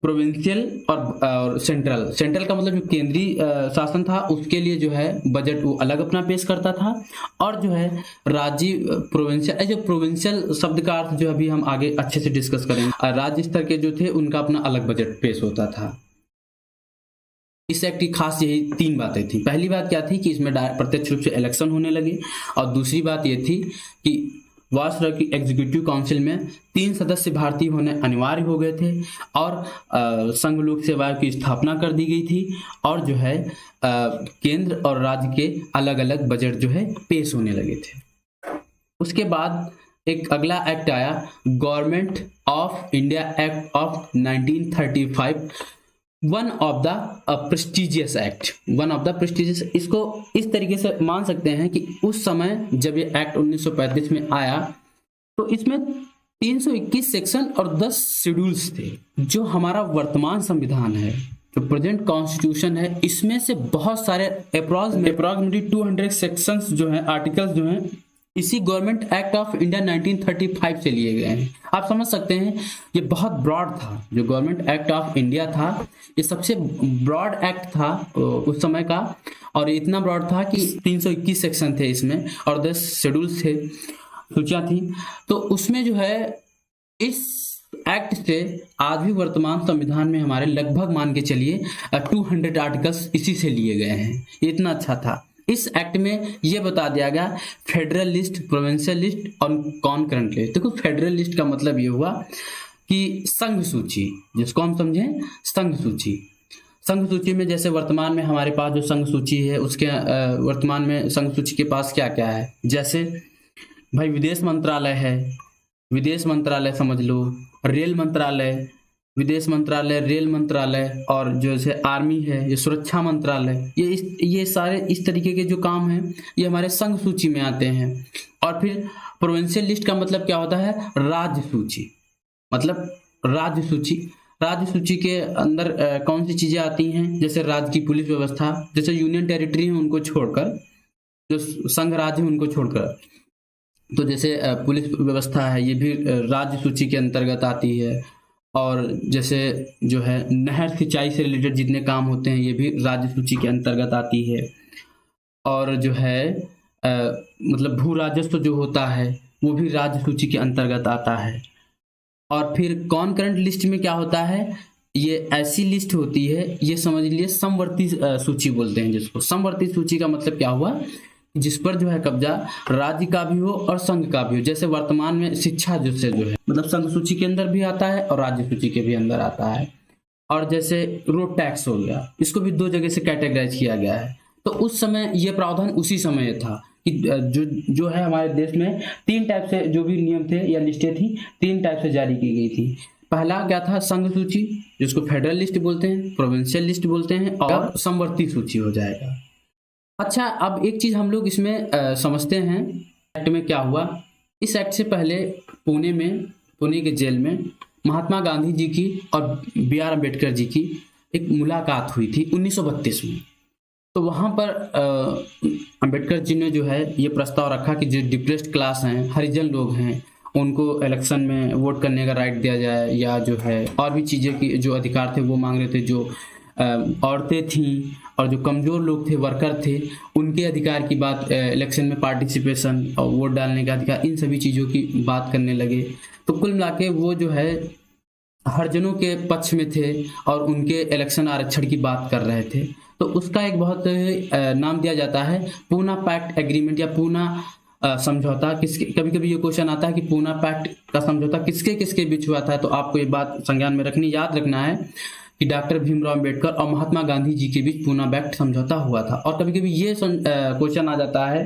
प्रोविंशियल और सेंट्रल का मतलब जो केंद्रीय शासन था उसके लिए जो है बजट वो अलग अपना पेश करता था, और जो है राज्य प्रोविंशियल शब्द का अर्थ जो अभी हम आगे अच्छे से डिस्कस करेंगे, राज्य स्तर के जो थे उनका अपना अलग बजट पेश होता था। इस एक्ट की खास यही 3 बातें थी। पहली बात क्या थी कि इसमें प्रत्यक्ष रूप से इलेक्शन होने लगे, और दूसरी बात ये थी कि वायसराय की एग्जीक्यूटिव काउंसिल में 3 सदस्य भारतीय होने अनिवार्य हो गए थे, और संघ लोक सेवा आयोग की स्थापना कर दी गई थी, और जो है केंद्र और राज्य के अलग अलग बजट जो है पेश होने लगे थे। उसके बाद एक अगला एक्ट आया government of India act of 1935, one of the prestigious act, इसको इस तरीके से मान सकते हैं कि उस समय जब ये एक्ट 1935 में आया तो इसमें 321 सेक्शन और 10 शेड्यूल्स थे। जो हमारा वर्तमान संविधान है, जो प्रेजेंट कॉन्स्टिट्यूशन है, इसमें से बहुत सारे अप्रॉक्सिमेटली 200 सेक्शंस जो हैं, आर्टिकल्स जो हैं, इसी गवर्नमेंट एक्ट ऑफ इंडिया 1935 से लिए गए हैं। आप समझ सकते हैं ये बहुत ब्रॉड था। जो गवर्नमेंट एक्ट ऑफ इंडिया था ये सबसे ब्रॉड एक्ट था उस समय का, और इतना ब्रॉड था कि 321 सेक्शन थे इसमें और 10 शेड्यूल्स थे, सूचियां थी। तो उसमें जो है इस एक्ट से आज भी वर्तमान संविधान में हमारे लगभग मान के चलिए 200 आर्टिकल्स इसी से लिए गए हैं। ये इतना अच्छा था। इस एक्ट में ये बता दिया गया फेडरल लिस्ट, प्रोविंशियल लिस्ट और कॉन्करेंट लिस्ट। देखो फेडरल लिस्ट का मतलब ये हुआ कि संघ सूची, जिसको हम समझें संघ सूची। संघ सूची में जैसे वर्तमान में हमारे पास जो संघ सूची है उसके वर्तमान में संघ सूची के पास क्या क्या है, जैसे भाई विदेश मंत्रालय है, विदेश मंत्रालय समझ लो, रेल मंत्रालय, विदेश मंत्रालय, रेल मंत्रालय, और जो है आर्मी है, ये सुरक्षा मंत्रालय, ये सारे इस तरीके के जो काम हैं ये हमारे संघ सूची में आते हैं। और फिर प्रोविंशियल लिस्ट का मतलब क्या होता है, राज्य सूची, मतलब राज्य सूची। राज्य सूची के अंदर कौन सी चीजें आती हैं, जैसे राज्य की पुलिस व्यवस्था, जैसे यूनियन टेरिटरी है उनको छोड़कर, जो संघ राज्य है उनको छोड़कर, तो जैसे पुलिस व्यवस्था है ये भी राज्य सूची के अंतर्गत आती है। और जैसे जो है नहर सिंचाई से रिलेटेड जितने काम होते हैं ये भी राज्य सूची के अंतर्गत आती है। और जो है मतलब भू राजस्व जो होता है वो भी राज्य सूची के अंतर्गत आता है। और फिर कॉन्करेंट लिस्ट में क्या होता है, ये ऐसी लिस्ट होती है, ये समझ लीजिए समवर्ती सूची बोलते हैं जिसको। समवर्ती सूची का मतलब क्या हुआ, जिस पर जो है कब्जा राज्य का भी हो और संघ का भी हो। जैसे वर्तमान में शिक्षा जिससे जो है मतलब संघ सूची के अंदर भी आता है और राज्य सूची के भी अंदर आता है। और जैसे रोड टैक्स हो गया, इसको भी 2 जगह से कैटेगराइज किया गया है। तो उस समय ये प्रावधान उसी समय था कि जो है हमारे देश में 3 टाइप से जो भी नियम थे या लिस्टें थी, 3 टाइप से जारी की गई थी। पहला क्या था, संघ सूची, जिसको फेडरल लिस्ट बोलते हैं, प्रोविंशियल लिस्ट बोलते हैं, और समवर्ती सूची हो जाएगा। अच्छा, अब एक चीज हम लोग इसमें समझते हैं, एक्ट में क्या हुआ। इस एक्ट से पहले पुणे के जेल में महात्मा गांधी जी की और B.R. अम्बेडकर जी की एक मुलाकात हुई थी 1932 में। तो वहाँ पर अम्बेडकर जी ने जो है ये प्रस्ताव रखा कि जो डिप्रेस्ड क्लास हैं, हरिजन लोग हैं, उनको इलेक्शन में वोट करने का राइट दिया जाए, या जो है और भी चीज़ें की जो अधिकार थे वो मांग रहे थे। जो औरतें थीं और जो कमज़ोर लोग थे, वर्कर थे, उनके अधिकार की बात, इलेक्शन में पार्टिसिपेशन और वोट डालने का अधिकार, इन सभी चीज़ों की बात करने लगे। तो कुल मिला के वो जो है हरिजनों के पक्ष में थे और उनके इलेक्शन आरक्षण की बात कर रहे थे। तो उसका एक बहुत नाम दिया जाता है पूना पैक्ट एग्रीमेंट या पूना समझौता। किसके, कभी कभी ये क्वेश्चन आता है कि पूना पैक्ट का समझौता किसके किसके बीच हुआ था। तो आपको ये बात संज्ञान में रखनी, याद रखना है कि डॉक्टर भीमराव अम्बेडकर और महात्मा गांधी जी के बीच पूना पैक्ट समझौता हुआ था। और कभी कभी ये क्वेश्चन आ जाता है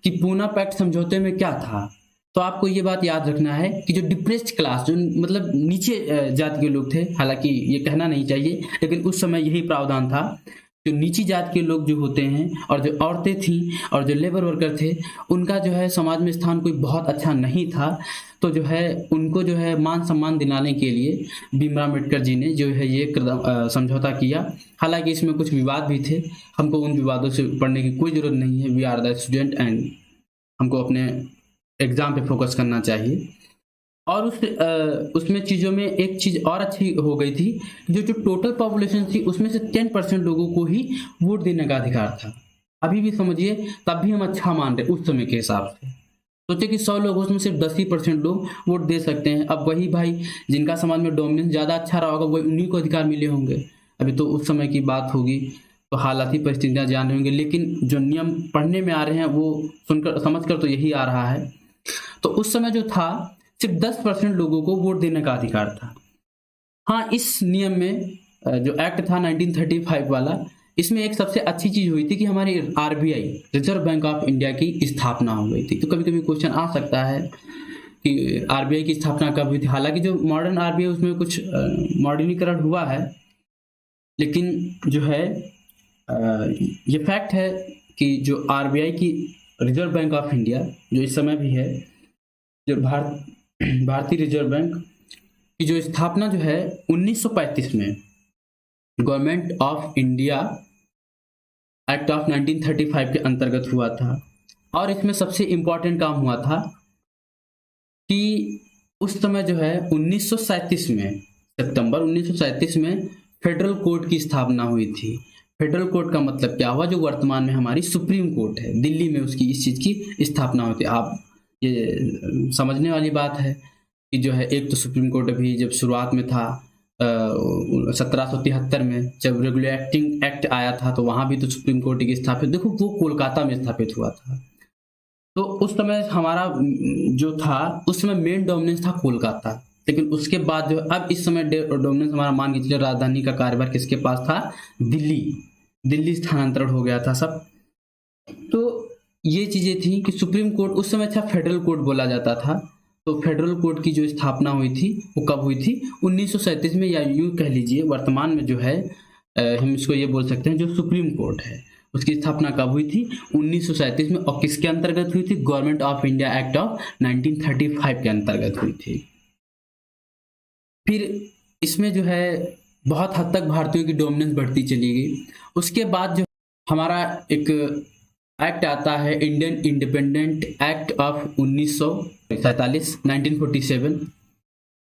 कि पूना पैक्ट समझौते में क्या था। तो आपको ये बात याद रखना है कि जो डिप्रेस्ड क्लास, जो मतलब नीचे जाति के लोग थे, हालांकि ये कहना नहीं चाहिए लेकिन उस समय यही प्रावधान था, जो नीची जात के लोग जो होते हैं और जो औरतें थीं और जो लेबर वर्कर थे, उनका जो है समाज में स्थान कोई बहुत अच्छा नहीं था। तो जो है उनको जो है मान सम्मान दिलाने के लिए भीमराव अम्बेडकर जी ने जो है ये समझौता किया। हालांकि इसमें कुछ विवाद भी थे, हमको उन विवादों से पढ़ने की कोई ज़रूरत नहीं है। We are the student and हमको अपने एग्ज़ाम पे फोकस करना चाहिए। और उसमें चीज़ों में एक चीज़ और अच्छी हो गई थी, जो टोटल पॉपुलेशन थी उसमें से 10% लोगों को ही वोट देने का अधिकार था। अभी भी समझिए, तब भी हम अच्छा मान रहे उस समय के हिसाब से। सोचे कि 100 लोगों में सिर्फ 10 ही % लोग वोट दे सकते हैं। अब वही भाई जिनका समाज में डोमिनेंस ज़्यादा अच्छा रहा होगा, वही उन्हीं को अधिकार मिले होंगे। अभी तो उस समय की बात होगी, तो हालाती परिस्थितियाँ जान रहे होंगे, लेकिन जो नियम पढ़ने में आ रहे हैं वो सुनकर समझकर तो यही आ रहा है। तो उस समय जो था सिर्फ 10% लोगों को वोट देने का अधिकार था। हाँ, इस नियम में जो एक्ट था 1935 वाला, इसमें एक सबसे अच्छी चीज हुई थी कि हमारी RBI, reserve bank of India की स्थापना हो गई थी। तो कभी कभी क्वेश्चन आ सकता है कि RBI की स्थापना कब हुई थी। हालांकि जो मॉडर्न RBI उसमें कुछ मॉडर्नीकरण हुआ है, लेकिन जो है ये फैक्ट है कि जो RBI की, रिजर्व बैंक ऑफ इंडिया, जो इस समय भी है, जो भारतीय रिजर्व बैंक की जो स्थापना जो है 1935 में government of India act of 1935 के अंतर्गत हुआ था। और इसमें सबसे इम्पोर्टेंट काम हुआ था कि उस समय जो है 1937 में, सितंबर 1937 में फेडरल कोर्ट की स्थापना हुई थी। फेडरल कोर्ट का मतलब क्या हुआ, जो वर्तमान में हमारी सुप्रीम कोर्ट है, दिल्ली में उसकी इस चीज़ की स्थापना होती है। आप ये समझने वाली बात है कि जो है एक तो सुप्रीम कोर्ट अभी जब शुरुआत में था 1773 में, जब रेगुलेटिंग एक्ट आया था, तो वहाँ भी तो सुप्रीम कोर्ट की स्थापित, देखो वो कोलकाता में स्थापित हुआ था। तो उस समय हमारा जो था, उस समय मेन डोमिनेंस था कोलकाता। लेकिन उसके बाद जो अब इस समय डोमिनेंस हमारा, मान के चलिए राजधानी का कार्यभार किसके पास था, दिल्ली स्थानांतरण हो गया था सब। तो ये चीज़ें थी कि सुप्रीम कोर्ट उस समय अच्छा फेडरल कोर्ट बोला जाता था। तो फेडरल कोर्ट की जो स्थापना हुई थी वो कब हुई थी, 1937 में, या यूँ कह लीजिए वर्तमान में जो है हम इसको ये बोल सकते हैं जो सुप्रीम कोर्ट है उसकी स्थापना कब हुई थी, 1937 में। और किसके अंतर्गत हुई थी, government of India act of 1935 के अंतर्गत हुई थी। फिर इसमें जो है बहुत हद तक भारतीयों की डोमिनेंस बढ़ती चली गई। उसके बाद जो हमारा एक एक्ट आता है, इंडियन इंडिपेंडेंट एक्ट ऑफ 1947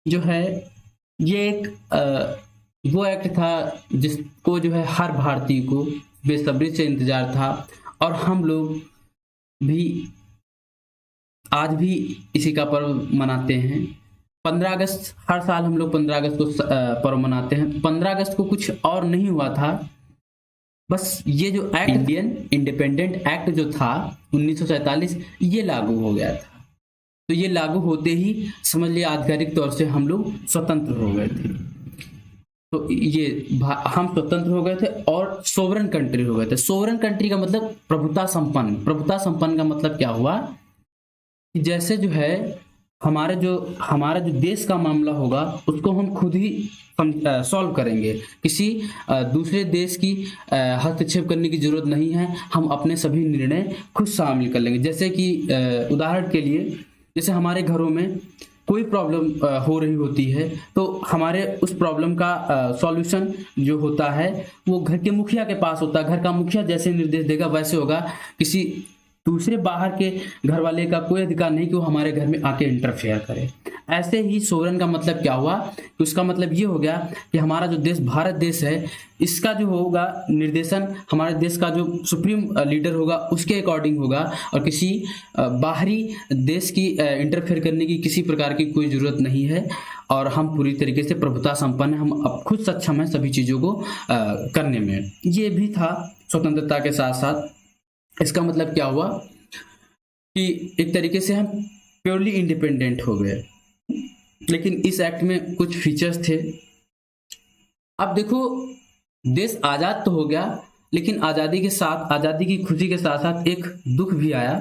जो है, ये एक वो एक्ट था जिसको जो है हर भारतीय को बेसब्री से इंतजार था। और हम लोग भी आज भी इसी का पर्व मनाते हैं। 15 अगस्त, हर साल हम लोग 15 अगस्त को पर्व मनाते हैं। 15 अगस्त को कुछ और नहीं हुआ था, बस ये जो एक्ट, इंडियन इंडिपेंडेंट एक्ट जो था 1947, ये लागू हो गया था। तो ये लागू होते ही समझ लिया आधिकारिक तौर से हम लोग स्वतंत्र हो गए थे। तो ये हम स्वतंत्र हो गए थे और सोवरन कंट्री हो गए थे। सोवरन कंट्री का मतलब प्रभुता संपन्न। प्रभुता संपन्न का मतलब क्या हुआ कि जैसे जो है हमारा जो देश का मामला होगा उसको हम खुद ही सॉल्व करेंगे। किसी दूसरे देश की हस्तक्षेप करने की जरूरत नहीं है। हम अपने सभी निर्णय खुद शामिल कर लेंगे। जैसे कि उदाहरण के लिए, जैसे हमारे घरों में कोई प्रॉब्लम हो रही होती है तो हमारे उस प्रॉब्लम का सॉल्यूशन जो होता है वो घर के मुखिया के पास होता है। घर का मुखिया जैसे निर्देश देगा वैसे होगा। किसी दूसरे बाहर के घर वाले का कोई अधिकार नहीं कि वो हमारे घर में आके इंटरफेयर करे। ऐसे ही सोवरेन का मतलब क्या हुआ कि उसका मतलब ये हो गया कि हमारा जो देश भारत देश है, इसका जो होगा निर्देशन हमारे देश का जो सुप्रीम लीडर होगा उसके अकॉर्डिंग होगा, और किसी बाहरी देश की इंटरफेयर करने की किसी प्रकार की कोई जरूरत नहीं है। और हम पूरी तरीके से प्रभुता संपन्न है, हम अब खुद सक्षम हैं सभी चीज़ों को करने में। ये भी था स्वतंत्रता के साथ साथ। इसका मतलब क्या हुआ कि एक तरीके से हम प्योरली इंडिपेंडेंट हो गए। लेकिन इस एक्ट में कुछ फीचर्स थे। अब देखो, देश आज़ाद तो हो गया, लेकिन आज़ादी के साथ, आज़ादी की खुशी के साथ साथ एक दुख भी आया।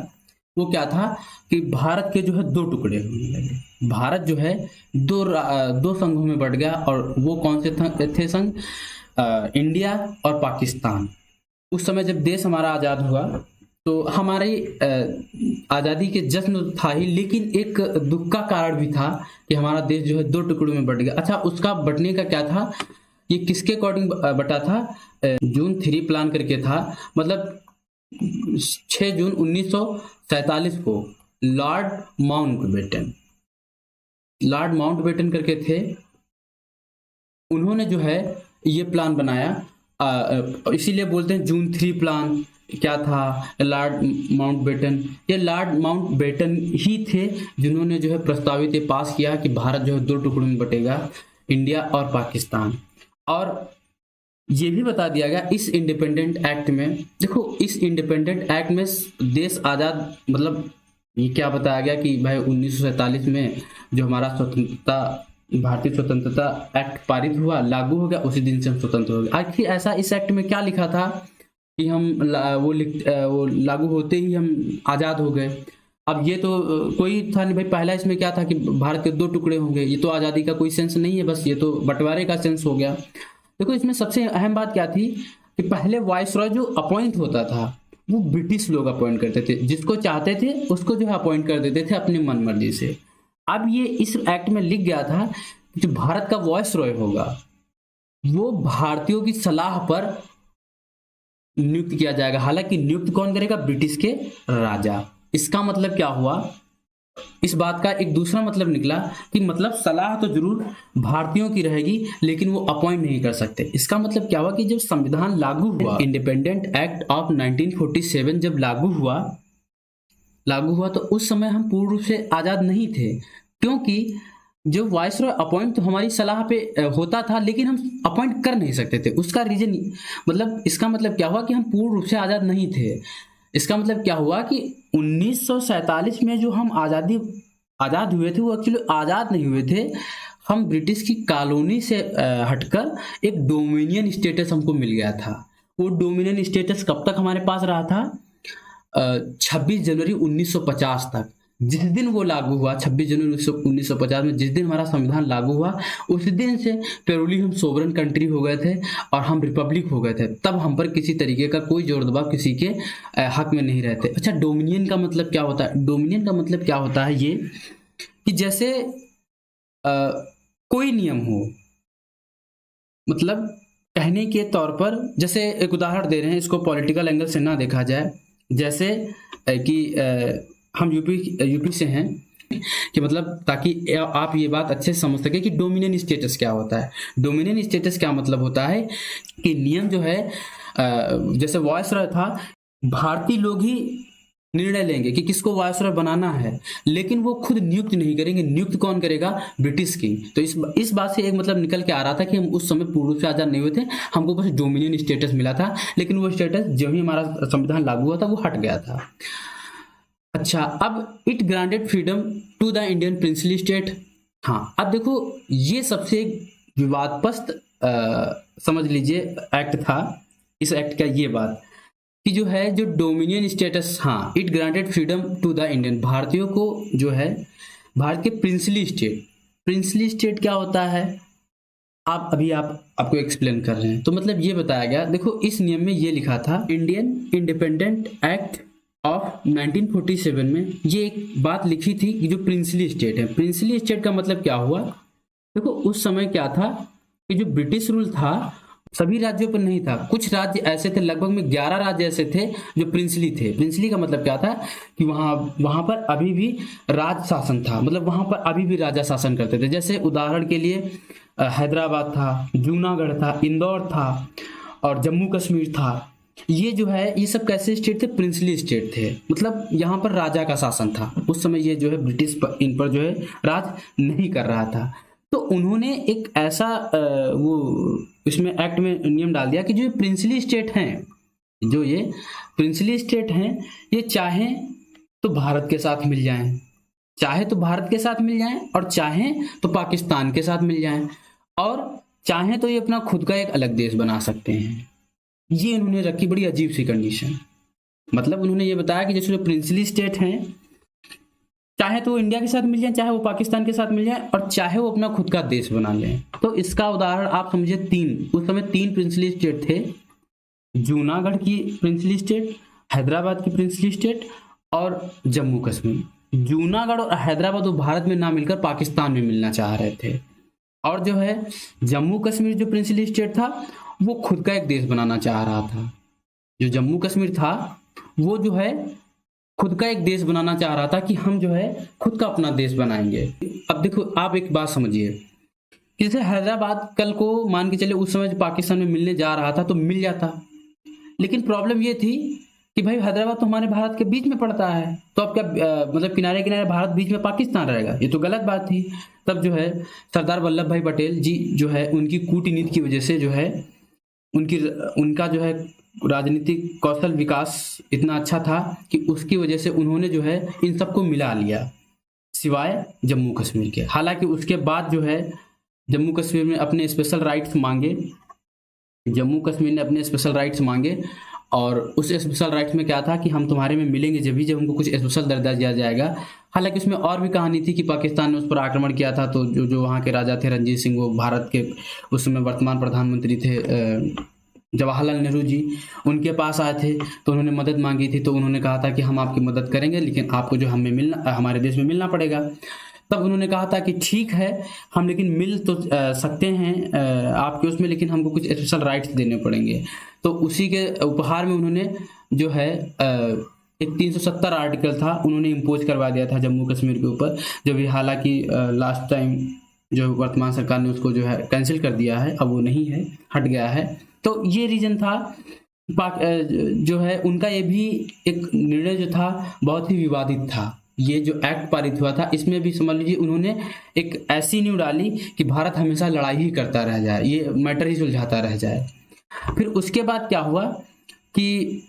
वो क्या था कि भारत के जो है दो टुकड़े होने लगे। भारत जो है दो संघों में बट गया। और वो कौन से थे संघ? इंडिया और पाकिस्तान। उस समय जब देश हमारा आज़ाद हुआ तो हमारी आज़ादी के जश्न था ही, लेकिन एक दुख का कारण भी था कि हमारा देश जो है दो टुकड़ों में बट गया। अच्छा, उसका बटने का क्या था? ये किसके अकॉर्डिंग बटा था? जून 3 प्लान करके था। मतलब 6 जून 1947 को लॉर्ड माउंटबेटन करके थे, उन्होंने जो है ये प्लान बनाया। इसीलिए बोलते हैं जून 3 प्लान। क्या था? Lord Mountbatten. ये लॉर्ड माउंटबेटन ही थे जिन्होंने जो है प्रस्तावित ये पास किया कि भारत जो है दो टुकड़ों में बटेगा, इंडिया और पाकिस्तान। और ये भी बता दिया गया इस इंडिपेंडेंट एक्ट में, देखो इस इंडिपेंडेंट एक्ट में देश आज़ाद, मतलब ये क्या बताया गया कि भाई 1947 में जो हमारा भारतीय स्वतंत्रता एक्ट पारित हुआ, लागू हो गया, उसी दिन से हम स्वतंत्र हो गए। आखिर ऐसा इस एक्ट में क्या लिखा था कि हम वो लागू होते ही हम आज़ाद हो गए? अब ये तो कोई था नहीं भाई। पहला इसमें क्या था कि भारत के दो टुकड़े होंगे। ये तो आज़ादी का कोई सेंस नहीं है, बस ये तो बंटवारे का सेंस हो गया। देखो इसमें सबसे अहम बात क्या थी कि पहले वाइसरॉय जो अपॉइंट होता था वो ब्रिटिश लोग अपॉइंट करते थे। जिसको चाहते थे उसको जो है अपॉइंट कर देते थे अपनी मनमर्जी से। अब ये इस एक्ट में लिख गया था कि जो भारत का वाइसरॉय होगा वो भारतीयों की सलाह पर नियुक्त किया जाएगा। हालांकि नियुक्त कौन करेगा? ब्रिटिश के राजा। इसका मतलब क्या हुआ? इस बात का एक दूसरा मतलब निकला कि मतलब सलाह तो जरूर भारतीयों की रहेगी, लेकिन वो अपॉइंट नहीं कर सकते। इसका मतलब क्या हुआ कि जब संविधान लागू हुआ, इंडिपेंडेंट एक्ट ऑफ 1947 जब लागू हुआ तो उस समय हम पूर्ण रूप से आजाद नहीं थे, क्योंकि जो वाइसरॉय अपॉइंट तो हमारी सलाह पे होता था, लेकिन हम अपॉइंट कर नहीं सकते थे। उसका रीजन, मतलब इसका मतलब क्या हुआ कि हम पूर्ण रूप से आजाद नहीं थे। इसका मतलब क्या हुआ कि 1947 में जो हम आज़ाद हुए थे वो एक्चुअली आज़ाद नहीं हुए थे। हम ब्रिटिश की कॉलोनी से हटकर एक डोमिनियन स्टेटस हमको मिल गया था। वो डोमिनियन स्टेटस कब तक हमारे पास रहा था? 26 जनवरी 1950 तक। जिस दिन वो लागू हुआ, 26 जनवरी 1950 में जिस दिन हमारा संविधान लागू हुआ, उस दिन से प्योरली हम सोवरेन कंट्री हो गए थे और हम रिपब्लिक हो गए थे। तब हम पर किसी तरीके का कोई जोर दबाव किसी के हक में नहीं रहते। अच्छा, डोमिनियन का मतलब क्या होता है? डोमिनियन का मतलब क्या होता है ये कि जैसे कोई नियम हो, मतलब कहने के तौर पर, जैसे एक उदाहरण दे रहे हैं, इसको पॉलिटिकल एंगल से ना देखा जाए। जैसे कि हम यूपी से हैं, कि मतलब ताकि आप ये बात अच्छे से समझ सके कि डोमिनियन स्टेटस क्या होता है। डोमिनियन स्टेटस क्या मतलब होता है कि नियम जो है, जैसे वाइसरॉय था, भारतीय लोग ही निर्णय लेंगे कि किसको वायसरॉय बनाना है, लेकिन वो खुद नियुक्त नहीं करेंगे। नियुक्त कौन करेगा? British king. तो इस बात से एक मतलब निकल के आ रहा था कि हम उस समय पूर्ण रूप से आजाद नहीं हुए थे, हमको बस डोमिनियन स्टेटस मिला था, लेकिन वो स्टेटस जब ही हमारा संविधान लागू हुआ था वो हट गया था। अच्छा, अब it granted freedom to the Indian princely state. हाँ, अब देखो ये सबसे विवादग्रस्त समझ लीजिए एक्ट था। इस एक्ट का ये बात कि जो है जो डोमिनियन स्टेटस, हाँ, it granted freedom to the Indian, भारतीयों को जो है भारत के प्रिंसली स्टेट। प्रिंसली स्टेट क्या होता है आपको एक्सप्लेन कर रहे हैं। तो मतलब ये बताया गया, देखो इस नियम में ये लिखा था, इंडियन इंडिपेंडेंट एक्ट ऑफ 1947 में ये एक बात लिखी थी कि जो प्रिंसली स्टेट है। प्रिंसली स्टेट का मतलब क्या हुआ? देखो उस समय क्या था कि जो ब्रिटिश रूल था सभी राज्यों पर नहीं था, कुछ राज्य ऐसे थे, लगभग में 11 राज्य ऐसे थे जो प्रिंसली थे। प्रिंसली का मतलब क्या था कि वहां पर अभी भी राज शासन था, मतलब वहां पर अभी भी राजा शासन करते थे। जैसे उदाहरण के लिए हैदराबाद था, जूनागढ़ था, इंदौर था और जम्मू कश्मीर था। ये जो है ये सब कैसे स्टेट थे? प्रिंसली स्टेट थे, मतलब यहाँ पर राजा का शासन था। उस समय ये जो है ब्रिटिश इन पर जो है राज नहीं कर रहा था। तो उन्होंने एक ऐसा वो इसमें एक्ट में नियम डाल दिया कि जो प्रिंसली स्टेट हैं, जो ये प्रिंसली स्टेट हैं, ये चाहें तो भारत के साथ मिल जाएं, चाहे तो भारत के साथ मिल जाएं और चाहें तो पाकिस्तान के साथ मिल जाएं, और चाहें तो ये अपना खुद का एक अलग देश बना सकते हैं। ये उन्होंने रखी बड़ी अजीब सी कंडीशन। मतलब उन्होंने ये बताया कि जैसे जो प्रिंसली स्टेट हैं, चाहे तो वो इंडिया के साथ मिल जाए, चाहे वो पाकिस्तान के साथ मिल जाए, और चाहे वो अपना खुद का देश बना लें। तो इसका उदाहरण आप समझिए उस समय तीन प्रिंसली स्टेट थे, जूनागढ़ की प्रिंसली स्टेट, हैदराबाद की प्रिंसली स्टेट और जम्मू कश्मीर। जूनागढ़ और हैदराबाद वो भारत में ना मिलकर पाकिस्तान में मिलना चाह रहे थे, और जो है जम्मू कश्मीर जो प्रिंसली स्टेट था वो खुद का एक देश बनाना चाह रहा था। जो जम्मू कश्मीर था वो जो है खुद का एक देश बनाना चाह रहा था कि हम जो है खुद का अपना देश बनाएंगे। अब देखो आप एक बात समझिए, जैसे हैदराबाद कल को मान के चले उस समय पाकिस्तान में मिलने जा रहा था तो मिल जाता, लेकिन प्रॉब्लम ये थी कि भाई हैदराबाद तो हमारे भारत के बीच में पड़ता है, तो अब क्या मतलब किनारे किनारे भारत, बीच में पाकिस्तान रहेगा? ये तो गलत बात थी। तब जो है सरदार वल्लभ भाई पटेल जी जो है उनकी कूटनीति की वजह से जो है उनका जो है राजनीतिक कौशल विकास इतना अच्छा था कि उसकी वजह से उन्होंने जो है इन सबको मिला लिया, सिवाय जम्मू कश्मीर के। हालांकि उसके बाद जो है जम्मू कश्मीर में अपने स्पेशल राइट्स मांगे, जम्मू कश्मीर ने अपने स्पेशल राइट्स मांगे, और उस स्पेशल राइट्स में क्या था कि हम तुम्हारे में मिलेंगे जब हमको कुछ स्पेशल दर्जा दिया जाएगा। हालांकि उसमें और भी कहानी थी कि पाकिस्तान ने उस पर आक्रमण किया था, तो जो वहाँ के राजा थे रणजीत सिंह, वो भारत के उस समय वर्तमान प्रधानमंत्री थे जवाहरलाल नेहरू जी, उनके पास आए थे, तो उन्होंने मदद मांगी थी। तो उन्होंने कहा था कि हम आपकी मदद करेंगे, लेकिन आपको जो हमारे देश में मिलना पड़ेगा। तब उन्होंने कहा था कि ठीक है, हम लेकिन मिल तो सकते हैं आपके उसमें, लेकिन हमको कुछ स्पेशल राइट्स देने पड़ेंगे। तो उसी के उपहार में उन्होंने जो है एक 370 आर्टिकल था, उन्होंने इम्पोज करवा दिया था जम्मू कश्मीर के ऊपर, जो भी हालांकि लास्ट टाइम जो वर्तमान सरकार ने उसको जो है कैंसिल कर दिया है, अब वो नहीं है, हट गया है। तो ये रीजन था जो है उनका। ये भी एक निर्णय जो था बहुत ही विवादित था। ये जो एक्ट पारित हुआ था इसमें भी समझ लीजिए उन्होंने एक ऐसी नींव डाली कि भारत हमेशा लड़ाई ही करता रह जाए, ये मैटर ही सुलझाता रह जाए। फिर उसके बाद क्या हुआ कि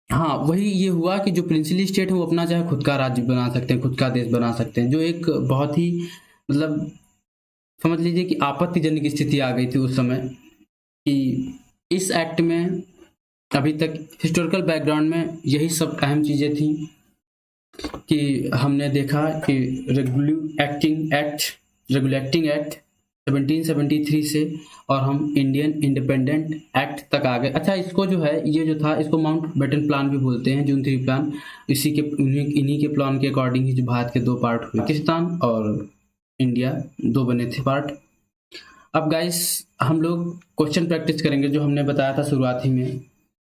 हाँ वही ये हुआ कि जो प्रिंसली स्टेट है वो अपना चाहे खुद का राज्य बना सकते हैं, खुद का देश बना सकते हैं, जो एक बहुत ही मतलब समझ लीजिए कि आपत्तिजनक स्थिति आ गई थी उस समय। कि इस एक्ट में अभी तक हिस्टोरिकल बैकग्राउंड में यही सब अहम चीज़ें थी कि हमने देखा कि रेगुलेटिंग एक्ट 1773 से और हम इंडियन इंडिपेंडेंट एक्ट तक आ गए। अच्छा, इसको जो है ये जो था इसको माउंटबेटन प्लान भी बोलते हैं, जून 3 प्लान। इन्हीं के प्लान के अकॉर्डिंग ही जो भारत के दो पार्ट हुए, पाकिस्तान और इंडिया, दो बने थे पार्ट। अब गाइस हम लोग क्वेश्चन प्रैक्टिस करेंगे, जो हमने बताया था शुरुआती में।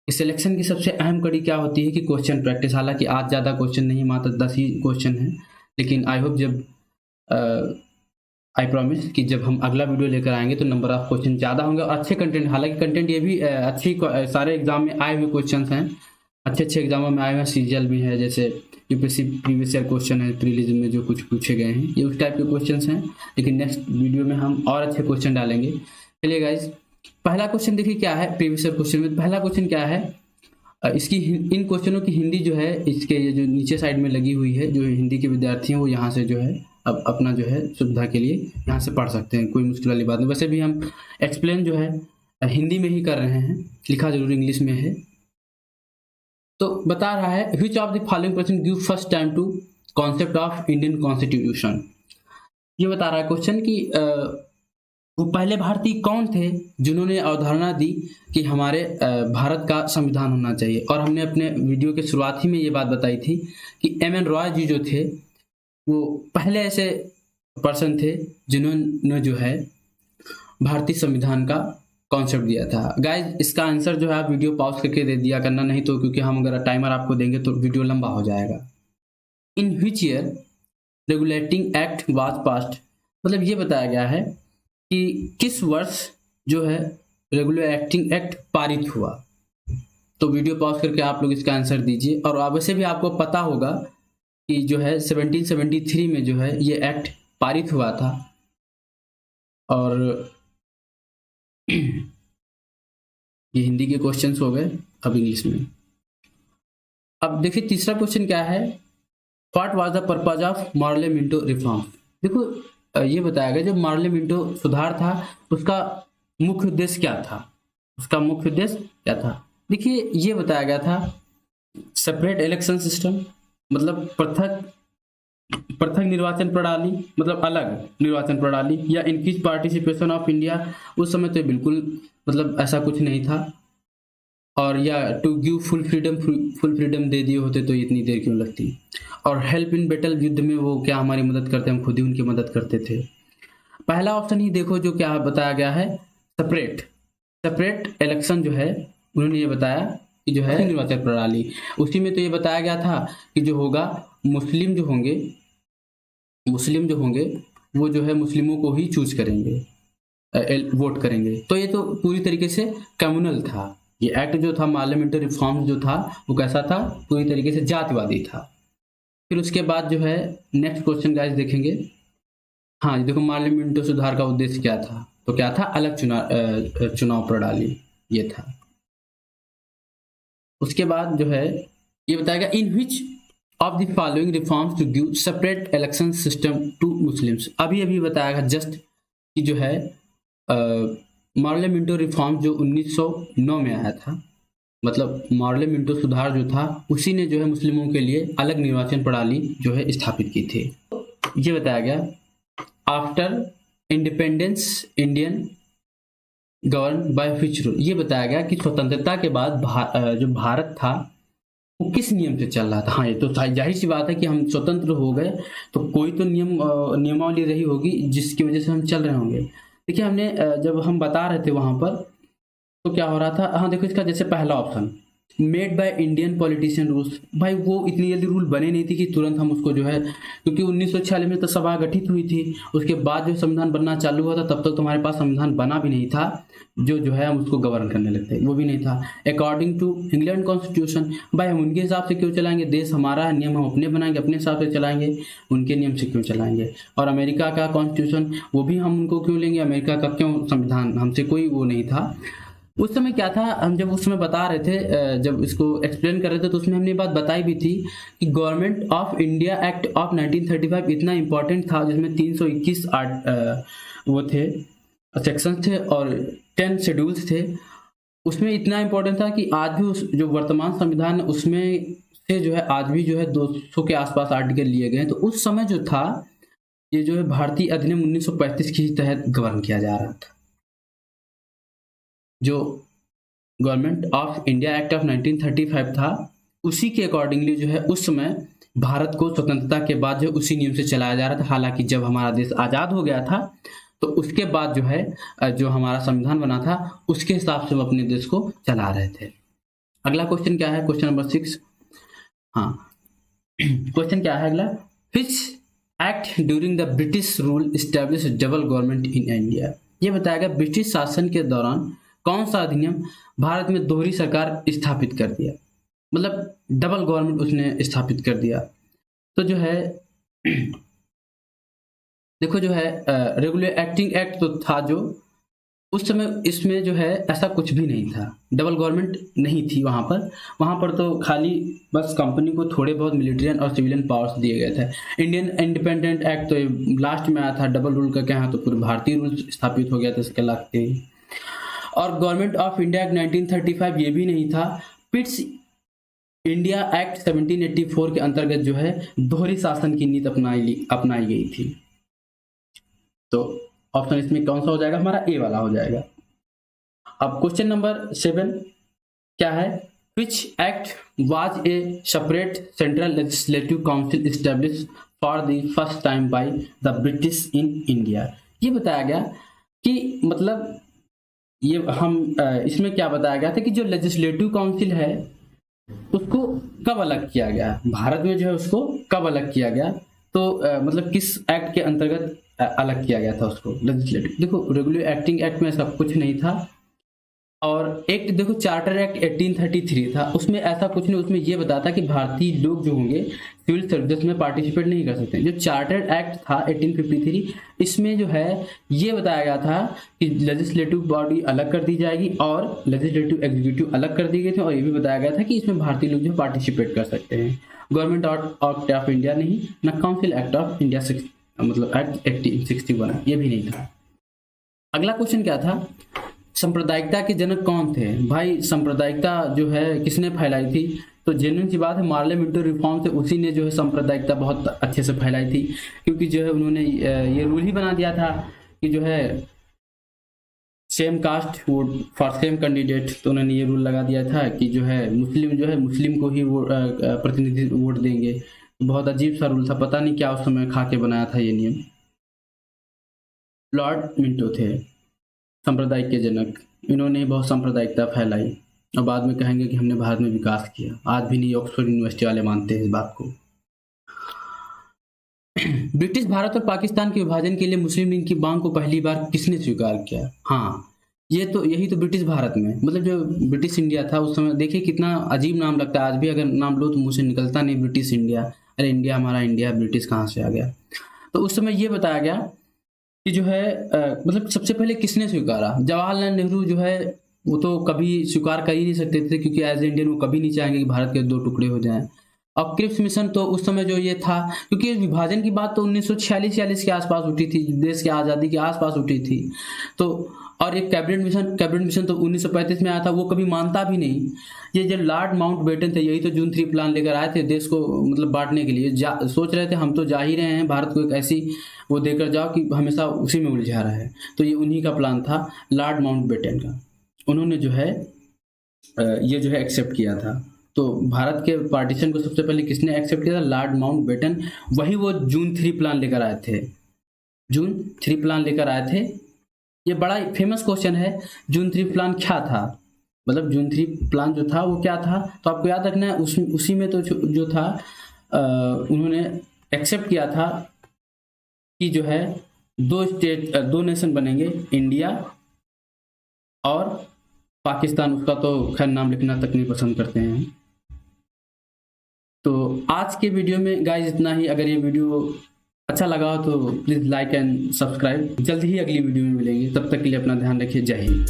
इस सिलेक्शन की सबसे अहम कड़ी क्या होती है कि क्वेश्चन प्रैक्टिस। हालांकि आज ज़्यादा क्वेश्चन नहीं, मात्र 10 ही क्वेश्चन हैं, लेकिन आई होप जब आई प्रॉमिस कि जब हम अगला वीडियो लेकर आएंगे तो नंबर ऑफ क्वेश्चन ज़्यादा होंगे और अच्छे कंटेंट। हालांकि कंटेंट ये भी अच्छी सारे एग्जाम में आए हुए क्वेश्चन हैं, अच्छे अच्छे एग्जामों में आए हुए सीजीएल भी है, जैसे यूपीएससी प्रीवियस ईयर क्वेश्चन है प्रीलिज में जो कुछ पूछे गए हैं, ये उस टाइप के क्वेश्चंस हैं। लेकिन नेक्स्ट वीडियो में हम और अच्छे क्वेश्चन डालेंगे। चलिए गाइज, पहला क्वेश्चन देखिए क्या है प्रीवियस ईयर क्वेश्चन में। पहला क्वेश्चन क्या है, इसकी इन क्वेश्चनों की हिंदी जो है इसके ये जो नीचे साइड में लगी हुई है, जो हिंदी के विद्यार्थी हैं वो यहाँ से जो है अब अपना जो है सुविधा के लिए यहाँ से पढ़ सकते हैं, कोई मुश्किल वाली बात नहीं। वैसे भी हम एक्सप्लेन जो है हिंदी में ही कर रहे हैं, लिखा जरूर इंग्लिश में है। तो बता रहा है which of the following person give first time to concept of Indian constitution. ये बता रहा है क्वेश्चन कि वो पहले भारतीय कौन थे जिन्होंने अवधारणा दी कि हमारे भारत का संविधान होना चाहिए। और हमने अपने वीडियो के शुरुआत ही में ये बात बताई थी कि एम.एन. रॉय जी जो थे वो पहले ऐसे पर्सन थे जिन्होंने जो है भारतीय संविधान का कॉन्सेप्ट दिया था। गाइज, इसका आंसर जो है आप वीडियो पॉज करके दे दिया करना, नहीं तो क्योंकि हम अगर टाइमर आपको देंगे तो वीडियो लंबा हो जाएगा। In which year regulating act was passed, मतलब ये बताया गया है कि किस वर्ष जो है रेगुलेटिंग एक्ट पारित हुआ। तो वीडियो पॉज करके आप लोग इसका आंसर दीजिए। और वैसे भी आपको पता होगा कि जो है 1773 में जो है ये एक्ट पारित हुआ था। और ये हिंदी के क्वेश्चंस हो गए, अब इंग्लिश में। अब देखिए तीसरा क्वेश्चन क्या है, what was the purpose of Morley Minto reform. देखो ये बताया गया जो मार्ले मिंटो सुधार था उसका मुख्य उद्देश्य क्या था, उसका मुख्य उद्देश्य क्या था। देखिए ये बताया गया था सेपरेट इलेक्शन सिस्टम, मतलब पृथक निर्वाचन प्रणाली, मतलब अलग निर्वाचन प्रणाली, या इंक्रीज पार्टिसिपेशन ऑफ इंडिया। उस समय तो बिल्कुल मतलब ऐसा कुछ नहीं था। और या टू गिव फुल फ्रीडम दे दिए होते तो इतनी देर क्यों लगती। और हेल्प इन बैटल, युद्ध में वो क्या हमारी मदद करते, हम खुद ही उनकी मदद करते थे। पहला ऑप्शन ही देखो जो क्या बताया गया है, सेपरेट इलेक्शन जो है उन्होंने ये बताया कि जो है निर्वाचन प्रणाली, उसी में तो ये बताया गया था कि जो होगा मुस्लिम जो होंगे वो जो है मुस्लिमों को ही चूज करेंगे, वोट करेंगे। तो ये तो पूरी तरीके से कम्युनल था। ये एक्ट जो था पार्लियामेंट्री रिफॉर्म जो था वो कैसा था, पूरी तरीके से जातिवादी था। फिर उसके बाद जो है नेक्स्ट क्वेश्चन गाइस देखेंगे। हाँ देखो, पार्लियामेंट्री सुधार का उद्देश्य क्या था, तो क्या था, अलग चुनाव प्रणाली ये था। उसके बाद जो है ये बताएगा in which of the following reforms to give separate election system to Muslims. अभी बताया जस्ट कि जो है मार्ले मिंटो रिफॉर्म जो 1909 में आया था, मतलब मार्ले मिंटो सुधार जो था उसी ने जो है मुस्लिमों के लिए अलग निर्वाचन प्रणाली जो है स्थापित की थी। ये बताया गया after independence Indian govern by which rule. ये बताया गया कि स्वतंत्रता के बाद जो भारत था वो किस नियम से चल रहा था। हाँ ये तो जाहिर सी बात है कि हम स्वतंत्र हो गए तो कोई तो नियमावली रही होगी जिसकी वजह से हम चल रहे होंगे। देखिए हमने जब हम बता रहे थे वहां पर तो क्या हो रहा था। हाँ देखो इसका जैसे पहला option made by Indian politician rules, भाई वो इतनी जल्दी रूल बने नहीं थी कि तुरंत हम उसको जो है, क्योंकि 1946 में तो सभा गठित हुई थी, उसके बाद जो संविधान बनना चालू हुआ था तब तक तो हमारे पास संविधान बना भी नहीं था जो है हम उसको गवर्न करने लगते, वो भी नहीं था। अकॉर्डिंग टू इंग्लैंड कॉन्स्टिट्यूशन, भाई हम उनके हिसाब से क्यों चलाएंगे, देश हमारा है, नियम हम अपने बनाएंगे, अपने हिसाब से चलाएंगे, उनके नियम से क्यों चलाएंगे। और अमेरिका का कॉन्स्टिट्यूशन वो भी हम उनको क्यों लेंगे, अमेरिका का क्यों संविधान, हमसे कोई वो नहीं था। उस समय क्या था, हम जब उस समय बता रहे थे, जब इसको एक्सप्लेन कर रहे थे तो उसमें हमने बात बताई भी थी कि government of India act of 1935 इतना इंपॉर्टेंट था जिसमें 321 वो थे सेक्शन थे और 10 शेड्यूल्स थे। उसमें इतना इंपॉर्टेंट था कि आज भी उस जो वर्तमान संविधान उसमें से जो है आज भी जो है 200 के आसपास आर्टिकल लिए गए। तो उस समय जो था ये जो है भारतीय अधिनियम 1935 के तहत गवर्न किया जा रहा था। जो government of India act of 1935 था उसी के अकॉर्डिंगली जो है उस समय भारत को स्वतंत्रता के बाद जो उसी नियम से चलाया जा रहा था। हालांकि जब हमारा देश आज़ाद हो गया था तो उसके बाद जो है जो हमारा संविधान बना था उसके हिसाब से वो अपने देश को चला रहे थे। अगला क्वेश्चन क्या है, क्वेश्चन नंबर 6। हाँ क्वेश्चन क्या है अगला, which act during the British rule establish double government in India. ये बताया गया ब्रिटिश शासन के दौरान कौन सा अधिनियम भारत में दोहरी सरकार स्थापित कर दिया। मतलब डबल गवर्नमेंट उसने स्थापित कर दिया। तो जो है देखो जो है रेगुलर एक्टिंग एक्ट तो था जो उस समय, इसमें जो है ऐसा कुछ भी नहीं था, डबल गवर्नमेंट नहीं थी वहाँ पर तो खाली बस कंपनी को थोड़े बहुत मिलिट्रियन और सिविलियन पावर्स दिए गए थे। इंडियन इंडिपेंडेंट एक्ट तो लास्ट में आया था, डबल रूल का क्या है, तो पूरे भारतीय रूल स्थापित हो गया था इसके लाख के। और गवर्नमेंट ऑफ इंडिया एक्ट 1935 ये भी नहीं था। पिट्स इंडिया एक्ट 1784 के अंतर्गत जो है दोहरी शासन की नीति अपनाई गई थी। तो ऑप्शन इसमें कौन सा हो जाएगा, हमारा ए वाला हो जाएगा। अब क्वेश्चन नंबर 7 क्या है, which act was a separate central legislative council establish for the first time by the British in India. ये बताया गया कि मतलब ये हम इसमें क्या बताया गया था कि जो लेजिस्लेटिव काउंसिल है उसको कब अलग किया गया, भारत में जो है उसको कब अलग किया गया, तो मतलब किस एक्ट के अंतर्गत अलग किया गया था उसको लेजिस्लेटिव। देखो रेगुलर एक्टिंग एक्ट में सब कुछ नहीं था, और एक्ट देखो चार्टर एक्ट 1833 था, उसमें ऐसा कुछ नहीं, उसमें ये बताया था कि भारतीय लोग जो होंगे सिविल सर्विस में पार्टिसिपेट नहीं कर सकते। जो चार्टर एक्ट था 1853, इसमें जो है ये बताया गया था कि लेजिस्लेटिव बॉडी अलग कर दी जाएगी और लेजिस्लेटिव एग्जीक्यूटिव अलग कर दी गई थी, और ये भी बताया गया था कि इसमें भारतीय लोग जो पार्टिसिपेट कर सकते हैं। गवर्नमेंट एक्ट ऑफ इंडिया नहीं, ना काउंसिल एक्ट ऑफ इंडिया मतलब एक्ट 1861 ये भी नहीं था। अगला क्वेश्चन क्या था, सांप्रदायिकता के जनक कौन थे। भाई सांप्रदायिकता जो है किसने फैलाई थी, तो जेन्युइन सी बात है मार्ले मिंटो रिफॉर्म से उसी ने जो है सांप्रदायिकता बहुत अच्छे से फैलाई थी, क्योंकि जो है उन्होंने ये रूल ही बना दिया था कि जो है same caste vote for same candidate. तो उन्होंने ये रूल लगा दिया था कि जो है मुस्लिम को ही वो प्रतिनिधि वोट देंगे। बहुत अजीब सा रूल था, पता नहीं क्या उस समय खा के बनाया था ये नियम। लॉर्ड मिंटो थे सांप्रदायिक के जनक, इन्होंने बहुत सांप्रदायिकता फैलाई और बाद में कहेंगे कि हमने भारत में विकास किया। आज भी नहीं ऑक्सफोर्ड यूनिवर्सिटी वाले मानते हैं इस बात को। ब्रिटिश भारत और पाकिस्तान के विभाजन के लिए मुस्लिम लीग की मांग को पहली बार किसने स्वीकार किया। हाँ यही तो ब्रिटिश भारत में, मतलब जो ब्रिटिश इंडिया था उस समय, देखिए कितना अजीब नाम लगता है, आज भी अगर नाम लो तो मुंह से निकलता नहीं ब्रिटिश इंडिया। अरे इंडिया हमारा इंडिया, ब्रिटिश कहाँ से आ गया। तो उस समय ये बताया गया कि जो है मतलब सबसे पहले किसने स्वीकारा। जवाहरलाल नेहरू जो है वो तो कभी स्वीकार कर ही नहीं सकते थे, क्योंकि एज इंडियन वो कभी नहीं चाहेंगे कि भारत के 2 टुकड़े हो जाएं। अब क्रिप्स मिशन तो उस समय जो ये था, क्योंकि विभाजन की बात तो 1946 के आसपास उठी थी, देश की आज़ादी के आसपास उठी थी। तो और एक कैबिनेट मिशन तो 1935 में आया था, वो कभी मानता भी नहीं। ये जो लॉर्ड माउंटबेटन थे, यही तो जून 3 प्लान लेकर आए थे देश को मतलब बांटने के लिए। सोच रहे थे हम तो जा ही रहे हैं, भारत को एक ऐसी वो देकर जाओ कि हमेशा उसी में उलझा रहा है। तो ये उन्हीं का प्लान था, लॉर्ड माउंटबेटन का। उन्होंने जो है ये जो है एक्सेप्ट किया था। तो भारत के पार्टीशन को सबसे पहले किसने एक्सेप्ट किया था, लॉर्ड माउंटबेटन। वही वो जून 3 प्लान लेकर आए थे, जून 3 प्लान लेकर आए थे। ये बड़ा फेमस क्वेश्चन है, जून 3 प्लान क्या था, मतलब जून 3 प्लान जो था वो क्या था। तो आपको याद रखना है उसी में तो जो था उन्होंने एक्सेप्ट किया था कि जो है 2 नेशन बनेंगे, इंडिया और पाकिस्तान। उसका तो खैर नाम लिखना तक नहीं पसंद करते हैं। तो आज के वीडियो में गाइस इतना ही। अगर ये वीडियो अच्छा लगा हो तो प्लीज़ लाइक एंड सब्सक्राइब। जल्द ही अगली वीडियो में मिलेंगे, तब तक के लिए अपना ध्यान रखिए। जय हिंद।